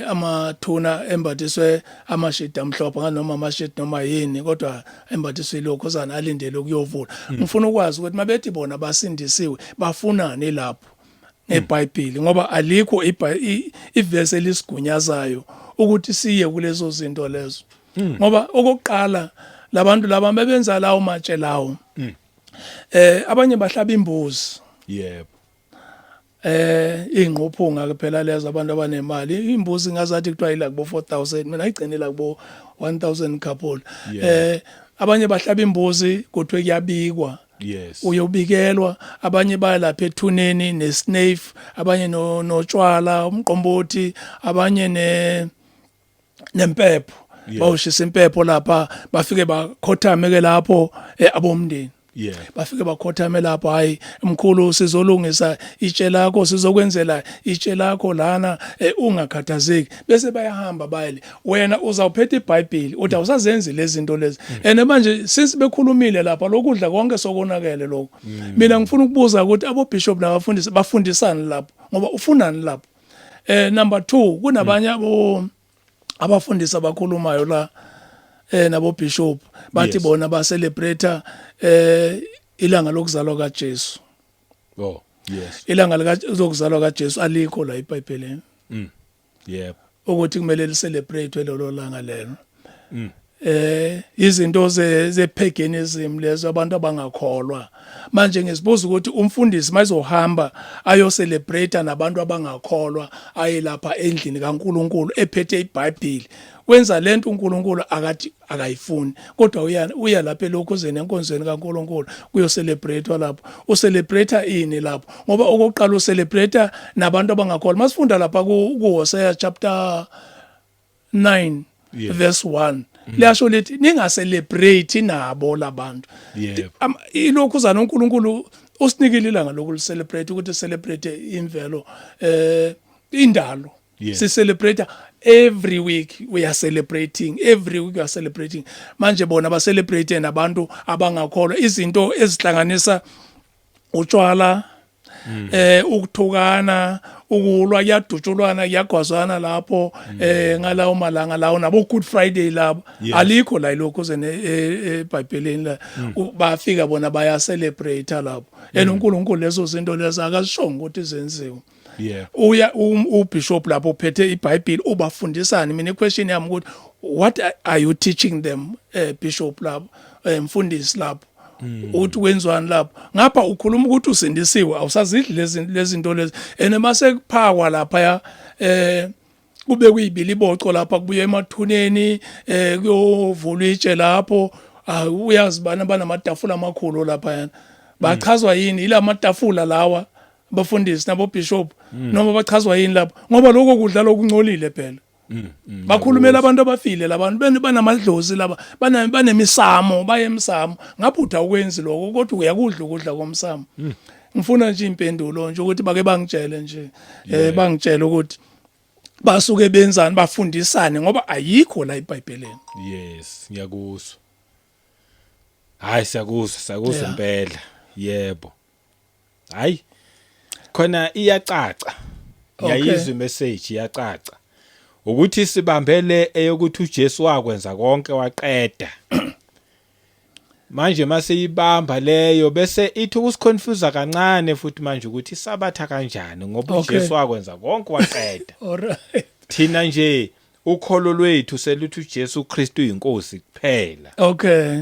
amathuna embathiswe amashidi amhlophe nganoma amashidi noma yini kodwa embathiswe lokhuzana alindele ukuyovula. Ngifuna ukwazi ukuthi mabethi bona basindisiwe bafunani lapho eBhayibheli ngoba alikho ivesi elisigunyazayo ukuthi siye kulezo zinto lezo. Ngoba okokuqala labantu laba bebenza lawo matshe lawo abanye bahlaba imbuzi. Yebo. Ingqophunga phela lezo abantu abanemali imbuzi ngazathi kuthiwa ila kubo 4000 mina ayigcinela kubo 1000 couple. Abanye bahlaba imbuzi kuthiwe kuyabikwa. Yes. Uyobikelwa abanye bayalapha ethuneni nesnafe abanye notshwala umqombothi abanye nempepho. Bawushisa impepho lapha bafike bakhothame ke lapho abomndeni. Yeah. Bafike bakhothame lapho hayi mkhulu sizolungisa itshe lakho sizokwenzela itshe lakho lana ungakhathazeki bese bayahamba bayile wena uzawuphetha iBhayibheli uthi awusazenzi lezi zinto lezi manje since bekhulumile lapha lokudla konke sokonakele lokho mina ngifuna ukubuza ukuthi abobishop nabafundisi bafundisana lapho ngoba ufunani lapho. Number 2 kunabanye abafundisi abakhulumayo la nabo bishop bathi bona ba celebrate ilanga lokuzalwa kaJesu. Oh yes. Ilanga lokuzalwa kaJesu alikho la eBhayibhelini. Yep. Ukuthi kumele li celebrate lelo langa lelo. izinto ze-paganism lezo abantu abangakholwa. Manje ngisibuza ukuthi umfundisi mayizohamba ayocelebrate nabantu abangakholwa aye lapha endlini kaNkuluNkulu ephethe iBhayibheli, wenza lento uNkulunkulu akathi akayifuni, kodwa uya lapha elokhuzeni enkonzweni kaNkulunkulu kuyocelebratewa lapho. Ucelebrate ini lapho? Ngoba okokuqala ucelebrate nabantu abangakholwa. Masifunda lapha kuHosea chapter 9 verse 1 liyasho lithi ninga-celebrate nabo labantu. Ilokhuzana uNkulunkulu usinikile ilanga lokulicelebrate ukuthi celebrate imvelo indalo. Si-celebrate every week, we are celebrating every week, we are celebrating. Manje bona ba-celebrate nabantu abangakholwa izinto ezihlanganisa utshwala, ukuthukana, ukulwa, kuyadutshulwana, kuyagwazwana lapho ngalawo malanga lawo nabo Good Friday labo alikho la ilokhuzeni eBhayibhelini la. Bafika bona baya celebrate lapho and uNkulunkulu lezo zinto lezo akazishongo ukuthi zenziwe. Uya ubishop lapho uphethe iBhayibheli ubafundisani. Mina iquestion yami ukuthi what are you teaching them, bishop lapho, mfundisi lapho, uthi wenzwani lapho? Ngapha ukhuluma ukuthi usindisiwe, awusazidli lezi zinto lezi, and mase kuphakwa lapha kube kuyibili iboco lapha, kubuye emathuneni kuyovulwa itshe lapho. Uyazi banamatafula amakhulu lapha yana, bachazwa yini ila matafula lawa abafundisi nabo bishop noma bachazwa yini lapho? Ngoba lokho kudla lokungcolile phela. Bakhulumela abantu abafile labantu banamadlozi laba, banemisamo, bayemsamo. Ngaphutha ukwenzi lokho, kodwa uyakudla ukudla komsamo. Ngifuna nje impendulo nje ukuthi bake bangitshele nje, bangitshele ukuthi basuke benzani, bafundisane ngoba ayikho la eBhayibhelini. Yes, ngiyakuzwa. Hayi siyakuzwa impela. Yebo. Hayi. Khona iyacaca. Ngiyayizwa imessage iyacaca. Ukuthi sibambele eyokuthi uJesu wakwenza konke waqeda. Manje mase ibamba leyo bese ithi ukusiconfuse kancane futhi manje ukuthi isabatha kanjani ngoba uJesu wakwenza konke waqeda. Alright. Thina nje ukholo lwethu seluthi uJesu Kristu uyinkosi kuphela. Okay.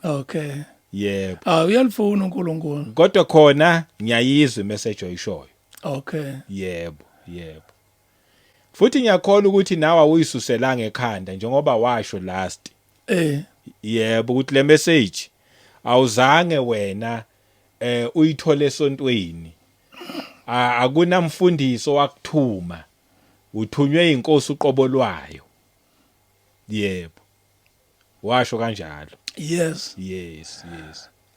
Okay. Yebo. Uyalifuna uNkulunkulu. Kodwa khona ngiyayizwa imessage oyishoyo. Okay. Yebo. Futhi ngiyakholwa ukuthi nawe awuyisuselanga ekhanda njengoba washo last. Yebo ukuthi le message awuzange wena uyithole esontweni. Akunamfundiso wakuthuma. Uthunywe inkosi uqobo lwayo. Yebo. Washo kanjalo. Yes.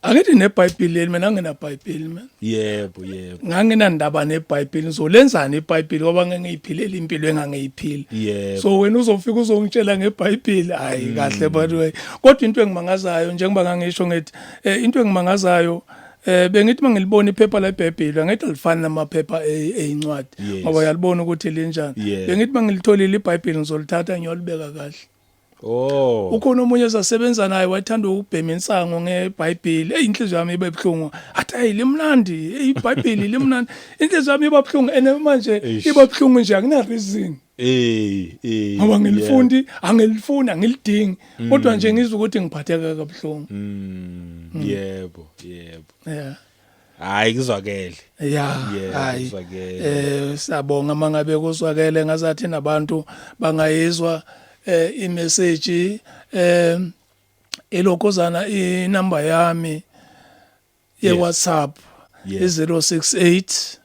Akithi neBhayibheli mina nginebhayibheli man. Yebo. Nganginandaba neBhayibheli, ngizolenzani iBhayibheli ngoba ngangiyiphilela impilo engangiyiphili. So wena uzofika uzongitshela ngeBhayibheli, hayi kahle by the way. Kodwa into engimangazayo njengoba ngangisho ngithi into engimangazayo bengithi mangilibona iphepha leBhayibheli ngithi alifani namaphepha eincwadi ngoba uyalibona ukuthi linjani. Bengithi mangilitholile iBhayibheli ngizolithatha ngiyolibeka kahle. Ukhona omunye ezasebenza naye wathanda ukubhema insango ngeBhayibheli. Inhliziyo yami ibe buhlungu. Athi hayi limnandi, iBhayibheli limnandi. Inhliziyo yami iba buhlungu ene manje iba buhlungu nje akuna reason. Ngoba ngilifundi, angilifuni, angilidingi. Kodwa nje ngizwe ukuthi ngiphatheka kabuhlungu. Yebo. Hayi kuzwakele. Hayi. Siyabonga mangabe kuzwakele ngazathi nabantu bangayizwa imessage elokhozana inamba yami ye-WhatsApp 068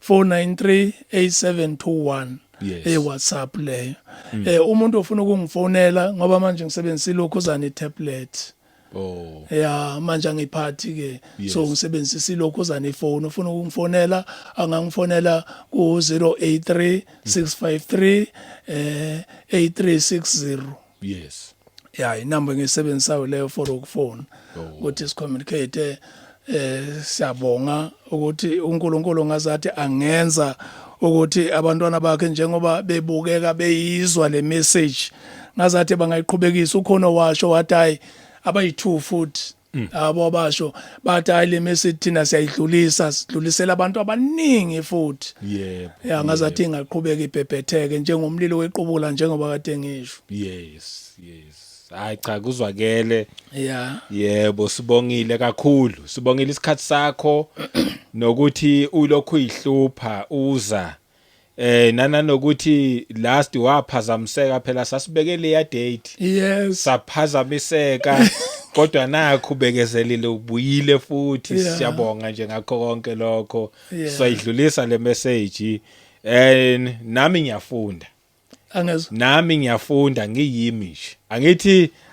493 8721 WhatsApp leyo. Umuntu ofuna ukungifonela ngoba manje ngisebenzisa ilokhozana itablet. Manje ngiphathi ke so ngisebenzisa ilokhozana ifone. Ufuna ukungifonela angangifonela ku 083 653 8360. Inamba ngisebenzisayo leyo for ukufona ukuthi sicommunicate. Siyabonga ukuthi uNkulunkulu ngazathi angenza ukuthi abantwana bakhe njengoba bebukeka beyizwa le message ngazathi bangayiqhubekisa. Ukhona washo wathi hayi abayi2 futhi abo abasho bathi hayi le message thina siyayidlulisa sidlulisela abantu abaningi futhi Yebo. ya ngazathi ingaqhubeka ibhebhetheke njengomlilo wequbula njengoba kade ngisho Yes. Hayi cha kuzwakele. ya Yebo sibongile kakhulu. Sibongile isikhathi sakho nokuthi ulokhu uyihlupha uza. Nokuthi last waphazamiseka phela sasibekele ya date. yes Saphazamiseka kodwa nakho ubekezelile ubuyile futhi Yeah. siyabonga nje ngakho konke lokho. Yeah. Sayidlulisa le message nami ngiyafunda. Nami ngiyafunda ngiyimi nje.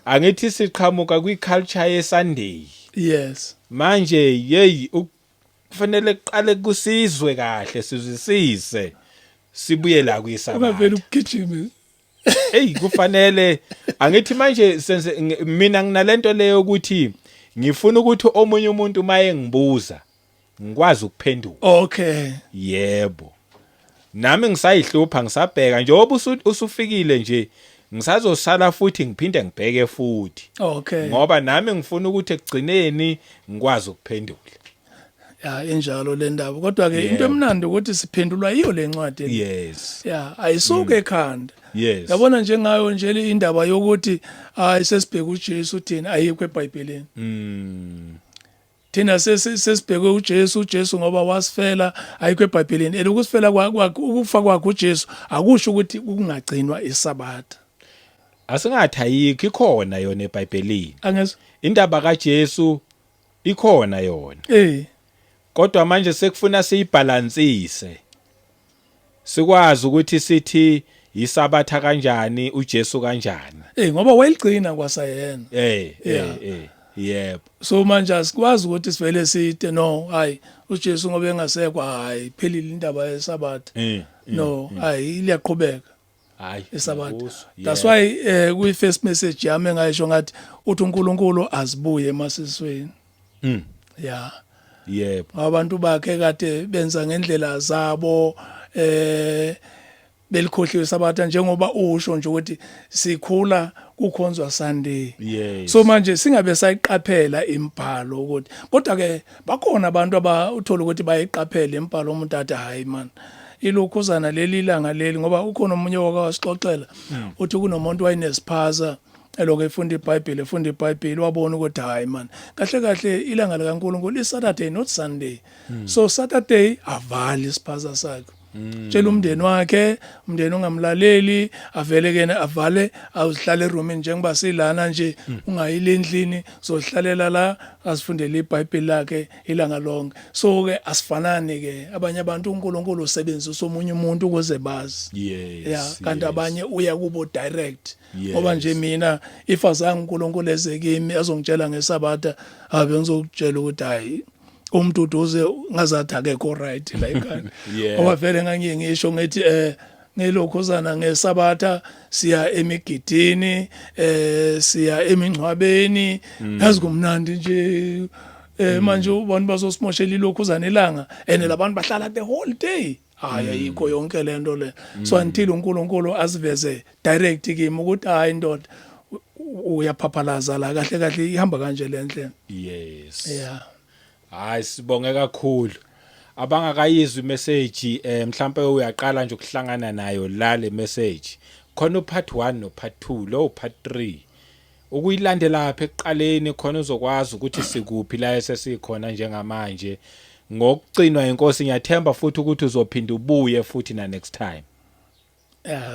Angithi siqhamuka kwi-culture ye-Sunday. yes Manje kufanele qale kusizwe kahle sizwisise sibuye la ungavela kwiSabatha. ukugijima Kufanele angithi manje senze mina nginalento leyo ukuthi ngifuna ukuthi omunye umuntu maye ngibuza ngikwazi ukuphendula. okay Yebo. Nami ngisayihlupha ngisabheka njengoba usufikile nje ngisazosala futhi ngiphinde ngibheke futhi okay ngoba nami ngifuna ukuthi ekugcineni ngikwazi ukuphendula. ya enjalo le ndaba kodwa ke Yeah. into emnandi ukuthi siphendulwa yiyo le ncwadi Yes. ya ayisuke ekhanda Yes. yabona njengayo nje le indaba yokuthi hayi sesibheka uJesu thina ayikho eBhayibhelini thina sesibheke uJesu ngoba wasifela ayikho eBhayibhelini elokusifela ukufa kwakhe uJesu akusho ukuthi ukungagcinwa iSabatha Asingathi ayikho ikhona yona eBhayibhelini. angezwa Indaba kaJesu ikhona yona. Kodwa manje sekufuna siyibalansise. Sikwazi ukuthi sithi iSabatha kanjani uJesu kanjani. ngoba wayeligcina kwasayena Yebo. so manje asikwazi ukuthi sivele sithi no hayi uJesu ngoba engasekwa hayi phelile indaba yeSabatha no hayi liyaqhubeka Hayi eSabatha that's why kwi first message yami engayisho ngathi uthi uNkulunkulu azibuye emasisweni yeah Yebo. abantu bakhe kade benza ngendlela zabo belikhohliwe iSabatha njengoba usho nje ukuthi sikhula kukhonzwa Sunday. Yes. So manje singabe sayiqaphela imibhalo ukuthi kodwa ke bakhona abantu uthola ukuthi bayiqaphele imibhalo umuntu athi hayi man ilokhuzana leli langa leli ngoba ukhona umunye wakasixoxela uthi kunomuntu wayenesiphaza elokho efunda iBhayibheli wabona ukuthi hayi man kahle ilanga likaNkulunkulu iSaturday not Sunday. So Saturday avali isiphaza sakhe tshela umndeni wakhe umndeni ungamlaleli avele kena avale awuhlale eroomini njengoba silana nje ungayile endlini zohlalela la asifundele iBhayibheli lakhe ilanga lonke. So ke asifanani ke abanye abantu uNkulunkulu usebenzisa omunye umuntu ukuze bazi Yes. kanti abanye uya kubo direct Yes. ngoba nje mina if azange uNkulunkulu eze kimi azongitshela ngeSabatha abe ngizokutshela ukuthi hayi umuntu uduze ngazathi akekho right la ekhaya ngoba vele ngangiye ngisho ngithi ngelokhuzana ngeSabatha siya emigidini siya emingcwabeni yazi kumnandi nje manje abantu bazosimoshela ilokhuzana ilanga and labantu bahlala the whole day hayi ayikho yonke lento le so until uNkulunkulu asiveze direct kimi ukuthi hayi ndoda uyaphaphalaza la kahle ihamba kanje lenhle Yes. yeah Hayi sibonge kakhulu. Abangakayizwa imessage mhlambe uyaqala nje ukuhlangana nayo la le message. Khona upart 1 no part 2 lo part 3. Ukuyilandela lapha eqaleni khona uzokwazi ukuthi sikuphi la esesikhona njengamanje. Ngokucinwa inkosi ngiyathemba futhi ukuthi uzophinda ubuye futhi na next time.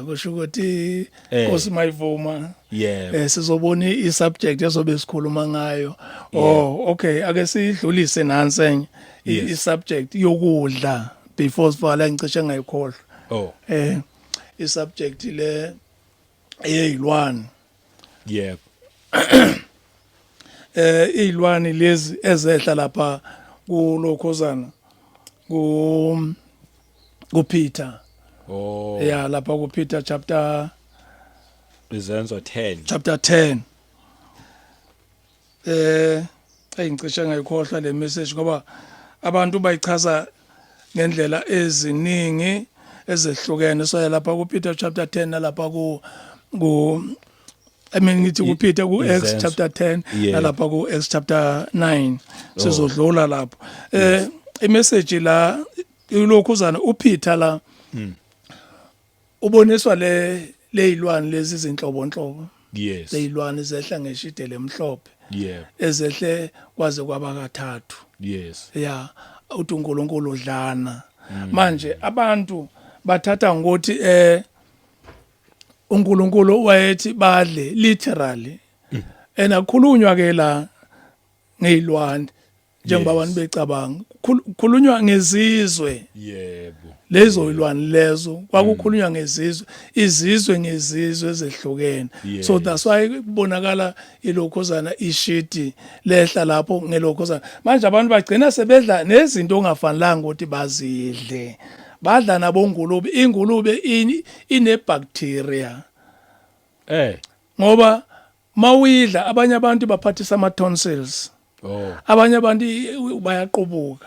kusho ukuthi Nkosi mayivuma sizobona isubject ezobe sikhuluma ngayo okay ake sidlulise nansi isubject yokudla before sivala ngicishe ngayikhohlwa isubject le eyilwane yebo izilwane lezi ezehla lapha kulokhozana kuPeter yeah lapha kuPeter chapter Izenzo 10 chapter 10 engicishe ngayikhohlwa le message ngoba abantu bayichaza ngendlela eziningi ezehlukene so lapha kuPeter chapter 10 nalapha ku I mean ngithi kuPeter ku Acts Izenzo. chapter 10 Yeah. nalapha ku Acts chapter 9 sizodlula lapho imessage la ilokhuzana uPeter la uboniswa leyilwane lezi izinhlobonhlobo Yes. leyilwane zehla ngeshide lemhlophe Yeah. ezehle kwaze kwaba kathathu Yes. ya uthi uNkulunkulu udlana manje abantu bathatha ngokuthi uNkulunkulu wayethi badle literally enakhulunywa ke la ngezilwane njengoba abantu becabanga khulunywa ngezizwe Yebo. lezo ilwane lezo kwakukhulunywa ngezizwe izizwe ngezizwe ezehlukene so Yes. that's why kubonakala ilokhozana ishiti lehla lapho ngelokhozana manje abantu bagcina sebedla nezinto ongafanelanga ukuthi bazidle badla nabongulube ingulube inebacteria ngoba mawuyidla abanye abantu baphathisa ama tonsils Oh. abanye abantu bayaqobuka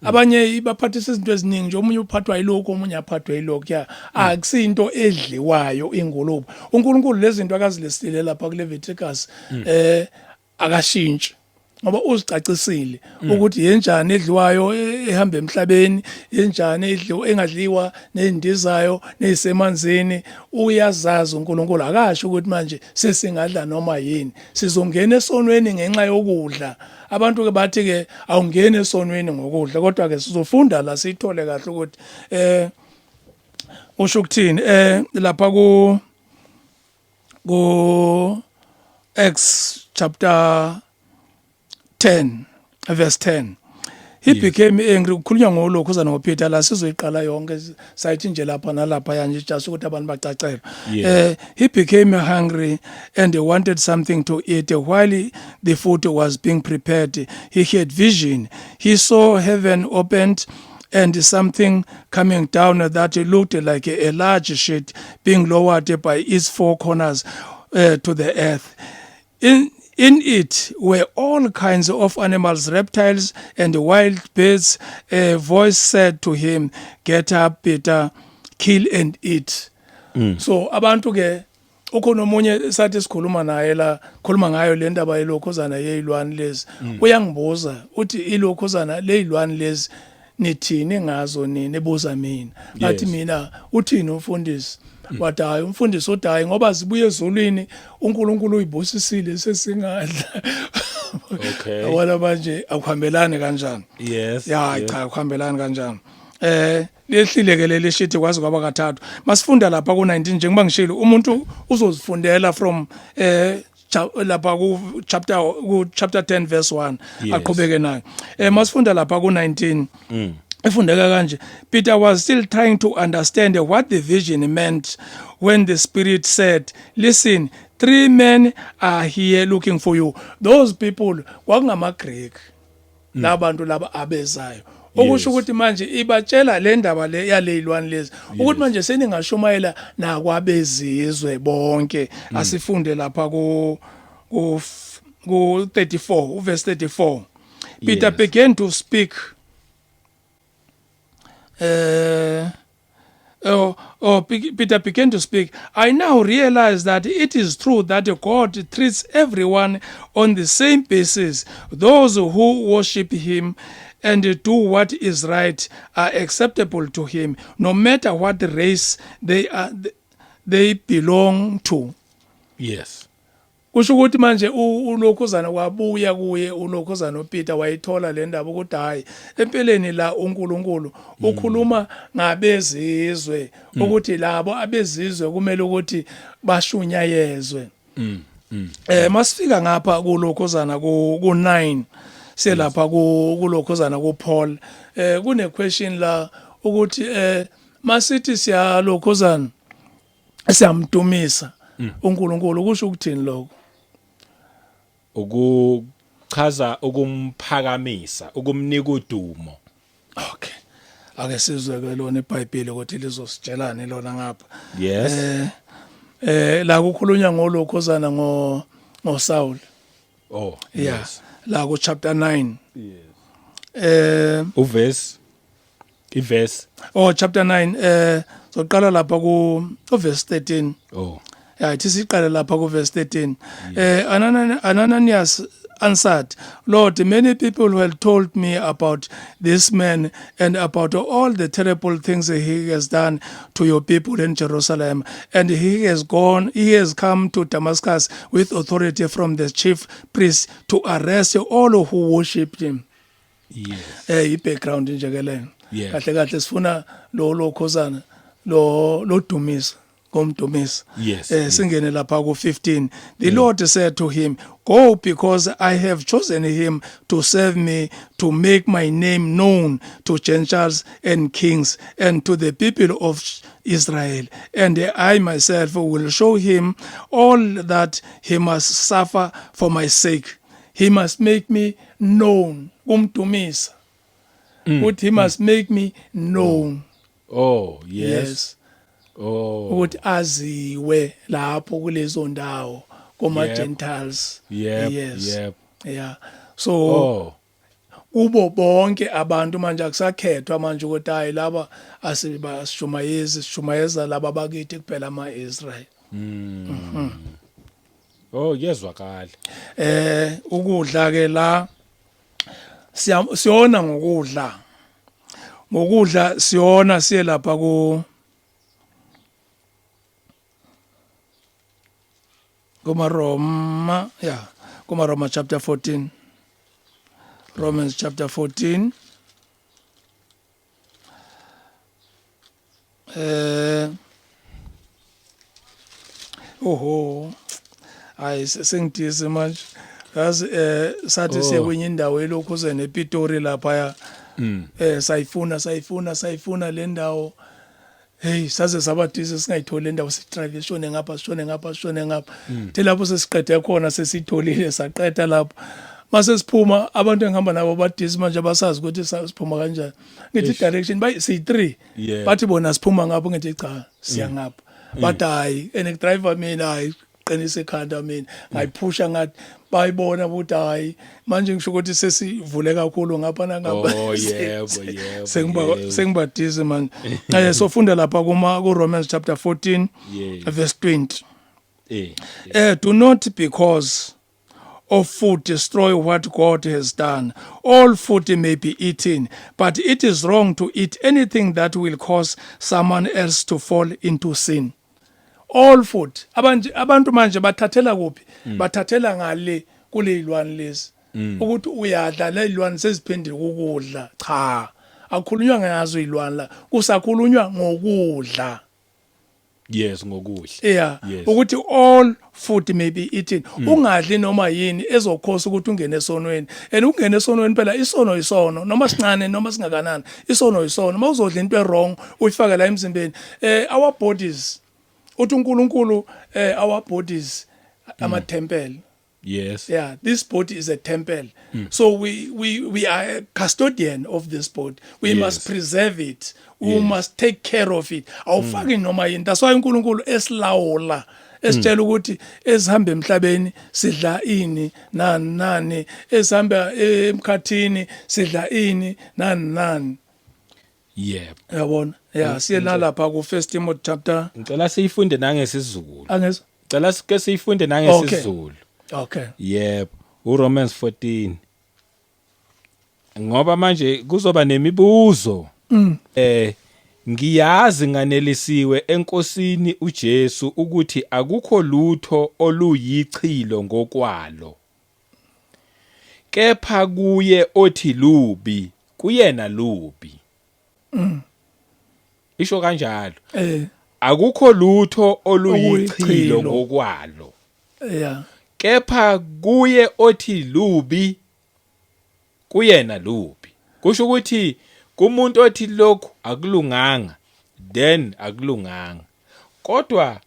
abanye baphathisa izinto eziningi nje omunye uphathwa yilokho omunye aphathwa yilokho ya akusinto edliwayo ingulube uNkulunkulu lezi zinto akazilesile lapha ku Leviticus akashintshi ngoba uzicacisile ukuthi yenjani edliwayo ehamba emhlabeni yenjani edliwa engadliwa nezindizayo nezisemanzini uyazazi uNkulunkulu akasho ukuthi manje sesingadla noma yini sizongena esonweni ngenxa yokudla abantu ke bathi ke awungene esonweni ngokudla kodwa ke sizofunda la sithole kahle ukuthi usho ukuthini lapha ku Acts chapter 10 verse 10 he became angry ukukhulunywa ngolokhuzana ngoPeter la sizoyiqala yonke sayithi nje lapha nalapha yanje just ukuthi abantu bacacela he became hungry and he wanted something to eat while the food was being prepared he had vision he saw heaven opened and something coming down that looked like a large sheet being lowered by its four corners to the earth. In it were all kinds of animals, reptiles, and wild birds. A voice said to him, "Get up, Peter, kill and eat." So abantu ke ukhona omunye sathi sikhuluma naye la khuluma ngayo le ndaba yelokhozana yezilwane lezi uyangibuza uthi ilokhozana lezilwane lezi nithini ngazo nini ebuza mina ngathi mina uthini umfundisi wathi hayi umfundisi uthi hayi ngoba zibuye ezulwini uNkulunkulu uyibusisile sesingadla Okay. wala manje akuhambelani kanjani Yes. ya cha akuhambelani kanjani lehlile ke leli shithi kwazi kwaba kathathu masifunda lapha ku19 njengoba ngishilo umuntu uzozifundela from lapha ku chapter 10 verse 1 aqhubeke nayo masifunda lapha ku19 efundeka kanje Peter was still trying to understand what the vision meant when the Spirit said, "Listen, 3 men are here looking for you." Those people kwakungama Greek labantu laba abezayo okusho ukuthi manje ibatshela le ndaba le yalezilwane lezi ukuthi manje seningashumayela nakwabezizwe bonke asifunde lapha ku 34 verse 34 Peter began to speak Peter began to speak. I now realize that it is true that God treats everyone on the same basis. Those who worship him and do what is right are acceptable to him, no matter what race they belong to. Yes. Kusho ukuthi manje ulokhuzana wabuya kuye ulokhuzana uPeter wayithola le ndaba ukuthi hayi empeleni la uNkulunkulu ukhuluma ngabezizwe ukuthi labo abezizwe kumele ukuthi bashunyayezwe masifika ngapha kulokhuzana ku9 selapha kulokhuzana kuPaul kune question la ukuthi masithi siyalokhuzana siyamdumisa uNkulunkulu kusho ukuthini lokho ukuchaza ukumphakamisa ukumnika udumo. Okay ake sizwe ke lona eBhayibheli ukuthi lizositshelana lona ngapha Yes. La kukhulunywa ngolokhozana ngoSaul Oh yeah yes. la ku chapter 9 Uverse chapter chapter 9 soqala lapha ku verse 13 Oh ithi siqale lapha ku verse 13. Ananias answered, Lord, many people have told me about this man and about all the terrible things he has done to your people in Jerusalem. And he has come to Damascus with authority from the chief priest to arrest all who worshipped him. Yes. I-background nje ke le. Yeah. Kahle kahle sifuna lo khosana lo Dumisa. Yes. Singene lapha ku 15. The Lord said to him, Go, because I have chosen him to serve me, to make my name known to Gentiles and kings and to the people of Israel. And I myself will show him all that he must suffer for my sake. He must make me known. Umdumisa. But he must make me known. Oh, yes. Oh. Ukuthi aziwe lapho kulezo ndawo kuma Gentiles. Yep. Yes. Yep. Yeah. So kubo bonke abantu manje akusakhethwa manje ukuthi hayi laba asibashumayeza laba bakithi kuphela ama-Israel. Oh, yezwakala. Ukudla ke la siyona ngokudla siyona siye lapha ku Roma chapter 14. Romans chapter 14. Hayi sengidise manje. Yazi sathi siye kwenye indawo elokhuze nePitori lapha ya. Sayifuna le ndawo. Hey, saze sabadise singayitholi le ndawo sitravel shone ngapha. Thi lapho sesiqede khona sesitholile saqeda lapho. Mase siphuma abantu engihamba nabo badisi manje abasazi ukuthi siphuma kanjani. Ngithi direction siyi3. Bathi bona siphuma ngapho ngithi cha siya ngapha. But hayi ene driver mina hayi qinisa ekhanda mina ngayiphusha ngathi bayibona ukuthi hayi manje ngisho ukuthi sesivule kakhulu ngapha nangapha. Oh yebo. Sengibadise manje. So funda lapha ku Romans chapter 14 verse 20. Do not because of food destroy what God has done. All food may be eaten, but it is wrong to eat anything that will cause someone else to fall into sin. All food. Abantu manje bathathela kuphi? Bathathela ngale kule ilwane lezi. Ukuthi uyadla le ilwane seziphindile ukudla. Cha. Akukhulunywa ngazo ilwane la. Kusakhulunywa ngokudla. Yes, ngokudla. Yeah. Ukuthi all food may be eaten. Ungadli noma yini ezokhosa ukuthi ungene esonweni. And ungene esonweni phela isono noma sincane noma singakanani. Isono. Mawuzodla into wrong uyifake la emzimbeni. Our bodies uthi uNkulunkulu our bodies ama temple. Yes. Yeah, this body is a temple. So we are a custodian of this body. We must preserve it. We must take care of it. Awufaki noma yini. That's why uNkulunkulu esilawula. Esitshela ukuthi ezihamba emhlabeni sidla ini nani ezihamba emkhathini sidla ini nani. Yep. Yabona? Yeah, siye lapha ku 1 Timothy chapter. Ngicela siyifunde nangesizulu. Angezwa? Ngicela sike siyifunde nangesizulu. Okay. Yep. uRomans 14. Ngoba manje kuzoba nemibuzo. Ngiyazi nganelisiwe enkosini uJesu ukuthi akukho lutho oluyichilo ngokwalo. Kepha kuye othi lubi, kuyena lubi. Isho kanjalo. Akukho lutho oluyichilo ngokwalo. Yeah. Kepha kuye othi lubi, kuyena lubi. Kusho ukuthi kumuntu othi lokhu akulunganga, then akulunganga. Kodwa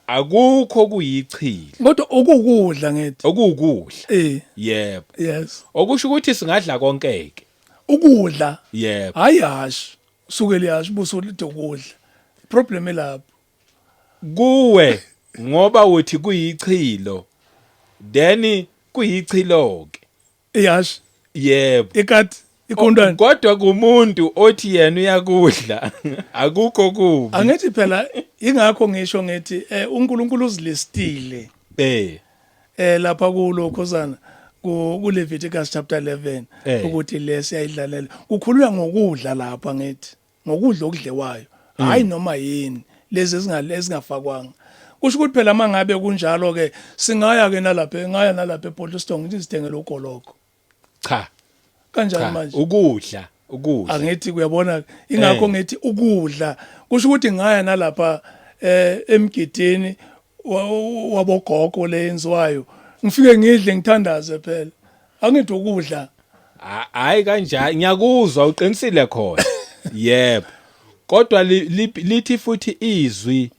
akukho kuyichilo. Kodwa ukukudla ngithi. Okukudla. Yebo. Yes. Okusho ukuthi singadla konkeke. Ukudla. Yebo. Hayi hashi. Sukele yashi buso lithi ukudla. Problem elapho. Kuwe ngoba uthi kuyichilo. Then kuyichilo ke. Yashi. Yebo. Ikati ikhondwana kodwa kumuntu othi yena uyakudla akukho kubi angithi phela ingakho ngisho ngithi uNkulunkulu uzilistile lapha kulokhosana ku Leviticus chapter 11 ukuthi lesiyayidlalela kukhulunywa ngokudla lapha ngithi ngokudla okudlewayo hayi noma yini lezi ezingafakwanga kusho ukuthi phela mangabe kunjalo ke singaya ke nalapha ePortstone ngithi sithengele ugoloko cha kanjani manje ukudla angithi kuyabona ingakho ngithi ukudla kusho ukuthi ngaya nalapha emgidini wabogogo leyenziwayo ngifike ngidle ngithandaze phela angithi ukudla hayi kanjani ngiyakuzwa uqinisile khona yebo kodwa lithi futhi izwi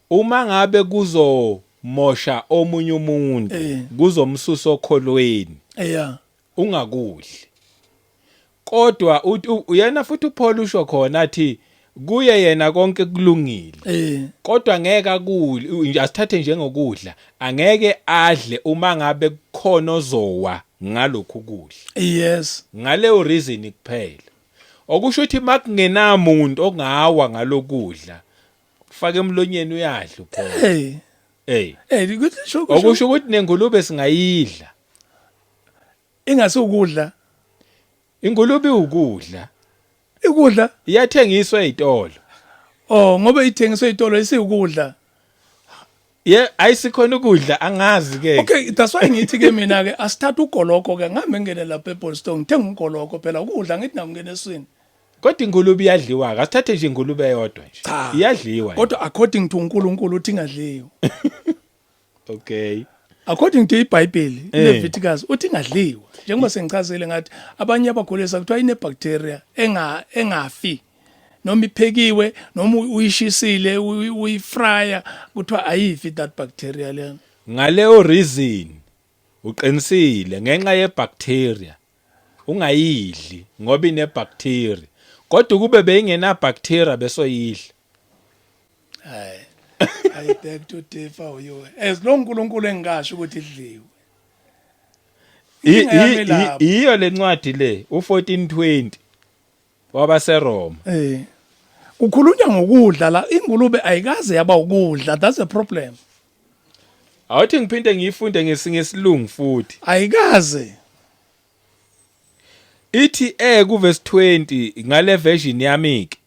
uma ngabe kuzomosha omunye umuntu kuzomsusa okholweni ungakudli kodwa uyena futhi uPaul usho khona athi kuye yena konke kulungile kodwa ngeke akudli asithathe njengokudla angeke adle uma ngabe kukhona ozowa ngalokhu kudla yes ngale reason kuphela okusho ukuthi makungenamuntu ongawa ngalokudla kufaka emlonyeni uyadla uphela okusho ukuthi nengulube singayidla ingasukudla ingulube ukudla ikudla iyathengiswa ezitolo ngoba ithengiswa ezitolo isukudla ayisikhona ukudla angazi ke okay that's why ngithi ke mina ke asithatha ugoloko ke ngambe ngene lapha ePortstone ngithenga ugoloko phela ukudla ngithi nakungena eswini kodwa ingulube iyadliwa asithathe nje ingulube eyodwa nje iyadliwa kodwa according to uNkulunkulu uthi ingadliwa okay according to iBhayibheli Leviticus uthi ingadliwa njengoba sengichazele ngathi abanye abagulisa kuthiwa ine bacteria engafi noma iphekiwe noma uyishisile uyifrya kuthiwa ayifi that bacteria lena ngaleyo reason uqinisile ngenxa yebacteria ungayidli ngoba ine bacteria kodwa kube beyingena bacteria besoyidla I beg to differ with you as long uNkulunkulu engasho ukuthi idliwe iyo lencwadi le u1420 wabaseRoma kukhulunywa ngokudla la ingulube ayikaze yaba ukudla that's a problem awuthi ngiphinde ngiyifunde ngesilungu futhi ayikaze ithi ku verse 20 ngale version yami ke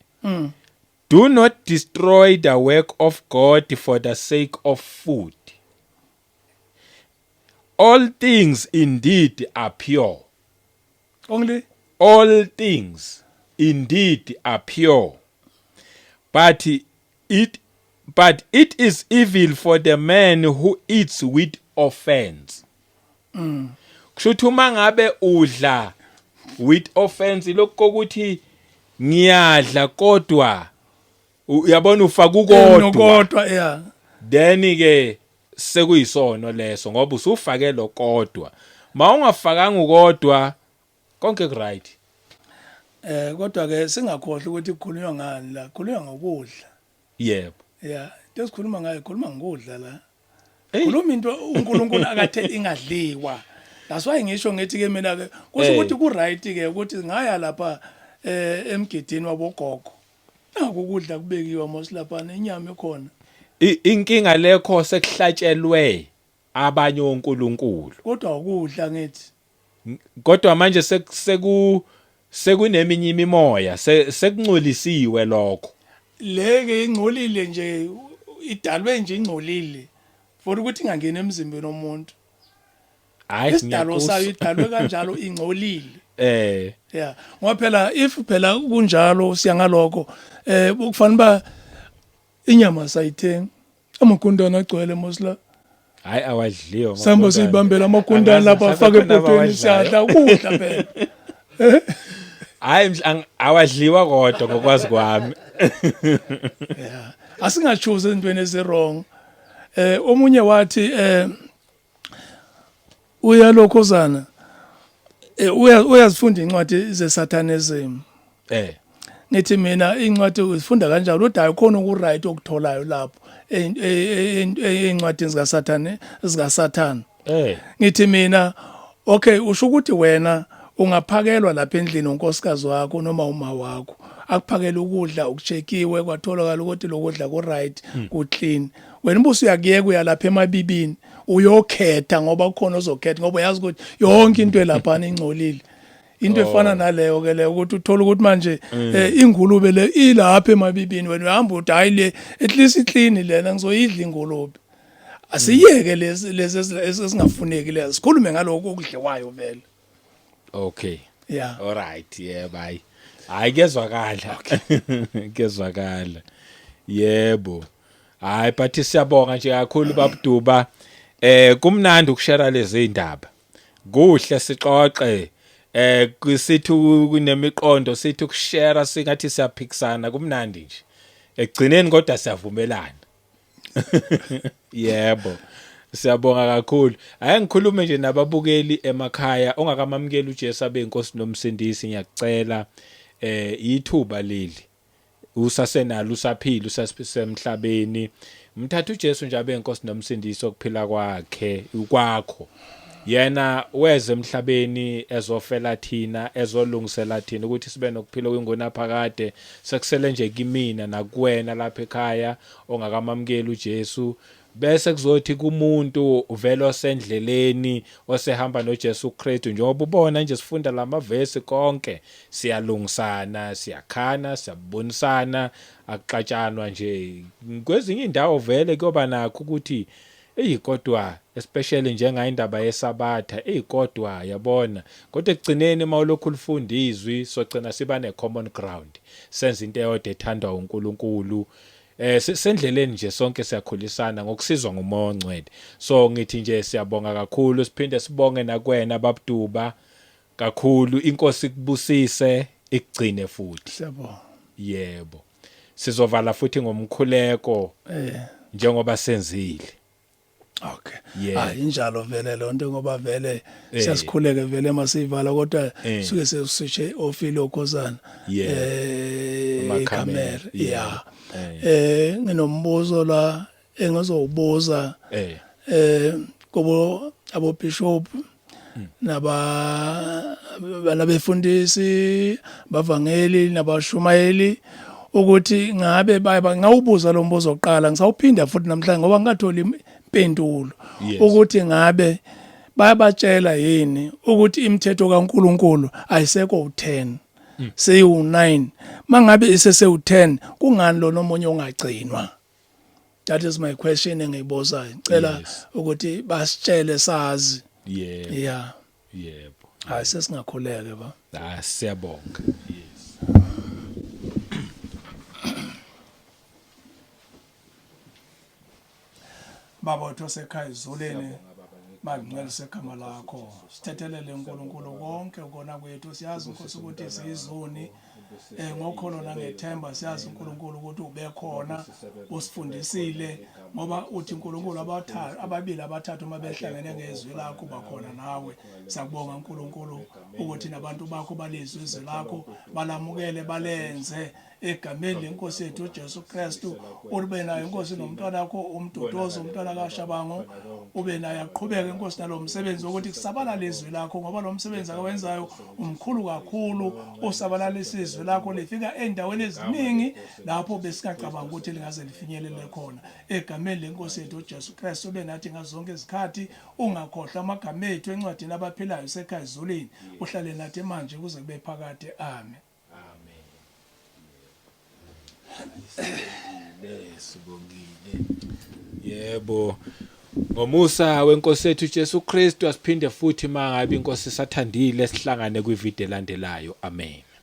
do not destroy the work of God for the sake of food all things indeed are pure only all things indeed are pure but it is evil for the man who eats with offense kushuthi uma ngabe udla with offense lokho ukuthi ngiyadla kodwa uyabona ufaka ukodwa then ke sekuyisono leso ngoba usufake lo kodwa mawungafakanga ukodwa konke right kodwa ke singakhohle ukuthi kukhulunywa ngani la kukhulunywa ngokudla yebo sikhuluma ngayo khuluma ngokudla la khuluma into uNkulunkulu akathe ingadliwa that's why ngisho ngithi ke mina ke kusho ukuthi ku right ke ukuthi ngaya lapha emgidini wabogogo ukudla kubekiwa mosilapha inyama ekhona inkinga lekho sekuhlatshelwe abanye onkulunkulu kodwa ukudla ngithi kodwa manje sekuneminye imimoya sekungcolisiwe lokho leke ingcolile nje idalwe nje ingcolile for ukuthi ingangena emzimbeni womuntu isidalo sayo idalwe kanjalo ingcolile ngoba phela if phela kunjalo siya ngalokho ukufanele ba inyama sayithenga amakundana agcwele mosla hayi awadliwa samba sibambela amakundana lapha afake ebhodweni siyadla ukudla phela hayi awadliwa kodwa ngokwazi kwami asingachoose intweni ezirong omunye wathi uyalokhozana uyazifunda incwadi zeSatanism ngithi mina incwadi uzifunda kanjalo kodwa ayikho ukuright okutholayo lapho eincwadini zikaSathane ngithi mina okay usho ukuthi wena ungaphakelwa lapha endlini unkosikazi wakho noma uma wakho akuphakela ukudla ukuchekiwe kwatholakala ukuthi lokudla ku right ku clean wena ubuso uyakuyeka uyalapha emabibini uyokhetha ngoba kukhona ozokhetha ngoba uyazi ukuthi yonke into elapha ingcolile into efana naleyo ke leyo ukuthi uthola ukuthi manje ingulube le ilapha emabibini wena uhamba uthi hayi le at least clean lena ngizoyidla ingulube asiyeke lezi esingafuneki lezi sikhulume ngaloko okudliwayo vele. Okay. Yeah. All right. Yeah, bye. Hayi kezwakala. Kezwakala. Yebo. Hayi but siyabonga nje kakhulu babuduba. Kumnandi ukushare lezi indaba. Kuhle sixoxe. Kusithi kunemiqondo sithi ukushare singathi siyaphikisana kumnandi nje. Egcineni kodwa siyavumelana. Yebo. Siyabonga kakhulu. Ake ngikhulume nje nababukeli emakhaya ongakamamukeli uJesu abe inkosi nomsindisi ngiyakucela ithuba leli. Usasenalo usaphila usasemhlabeni. Mthatha uJesu nje abe inkosi nomsindisi okuphila kwakhe ukwakho. Yena weze emhlabeni ezofela thina ezolungisela thina ukuthi sibe nokuphila kwingonaphakade sekusele nje kimina nakuwena lapha ekhaya ongakamamukeli uJesu bese kuzothi kumuntu uvela osendleleni osehamba noJesu Kristu njengoba ubona nje sifunda lamavesi konke siyalungisana siyakhana siyabonisana akuxatshanwa nje kwezinye indawo vele kuyoba nakho ukuthi kodwa especially njengayindaba yesabatha kodwa yabona kodwa ekugcineni mawulokhu ulifunda izwi sogcina siba ne common ground senza into eyodwa ethandwa uNkulunkulu sendleleni nje sonke siyakhulisana ngokusizwa nguMoya oNgcwele. So ngithi nje siyabonga kakhulu siphinde sibonge nakwena babuduba kakhulu inkosi ikubusise ikugcine futhi. Siyabonga. Yebo. Sizovala futhi ngomkhuleko njengoba senzile. Okay. Hayi injalo vele lonto ngoba vele siyasikhuleke vele masivala kodwa suke sesisho ofile okhosana. Camera. Yeah. Nginombuzo la engizowubuza kubo abo bishop nabefundisi bavangeli nabashumayeli ukuthi ngabe ngawubuza lo mbuzo oqala ngisawuphinda futhi namhlanje ngoba ngingatholi impendulo ukuthi ngabe bayabatshela yini ukuthi imithetho kaNkuluNkulu ayisekho u10 seyu9 mangabe isese-10 kungani lo nomunye ongagcinwa. That is my question engiyibuzayo ngicela ukuthi basitshele sazi. Yeah. Yebo. Hayi sesingakhuleke ba. Siyabonga. Yes. Baba wethu sekhaya izuleni malungelo segama lakho sithethelele uNkulunkulu konke ukona kwethu siyazi Nkosi ukuthi siyizoni ngokholo nangethemba siyazi uNkulunkulu ukuthi ube khona usifundisile ngoba uthi uNkulunkulu ababili abathathu uma behlangene ngezwi lakho bakhona nawe. Sakubonga uNkulunkulu ukuthi nabantu bakho balizwe izwi lakho balamukele balenze egameni lenkosi yethu uJesu Kristu. Ube nayo inkosi nomntwana wakho umduduzo umntwana kaShabango ube naye aqhubeke inkosi nalo msebenzi ukuthi kusabalala izwi lakho ngoba lo msebenzi awenzayo umkhulu kakhulu usabalalisa izwi lakho lifika endaweni eziningi lapho besingacabanga ukuthi lingaze lifinyelele khona egameni lenkosi yethu uJesu Kristu. Ube nathi ngazonke izikhathi ungakhohlwa amagama ethu encwadini abaphilayo sekhaya izulwini uhlale nathi manje kuze kube phakade. Amen. Sibongile. Yebo. Ngomusa wenkosi yethu uJesu Kristu asiphinde futhi mangabe inkosi sathandile sihlangane kwivideo elandelayo. Amen.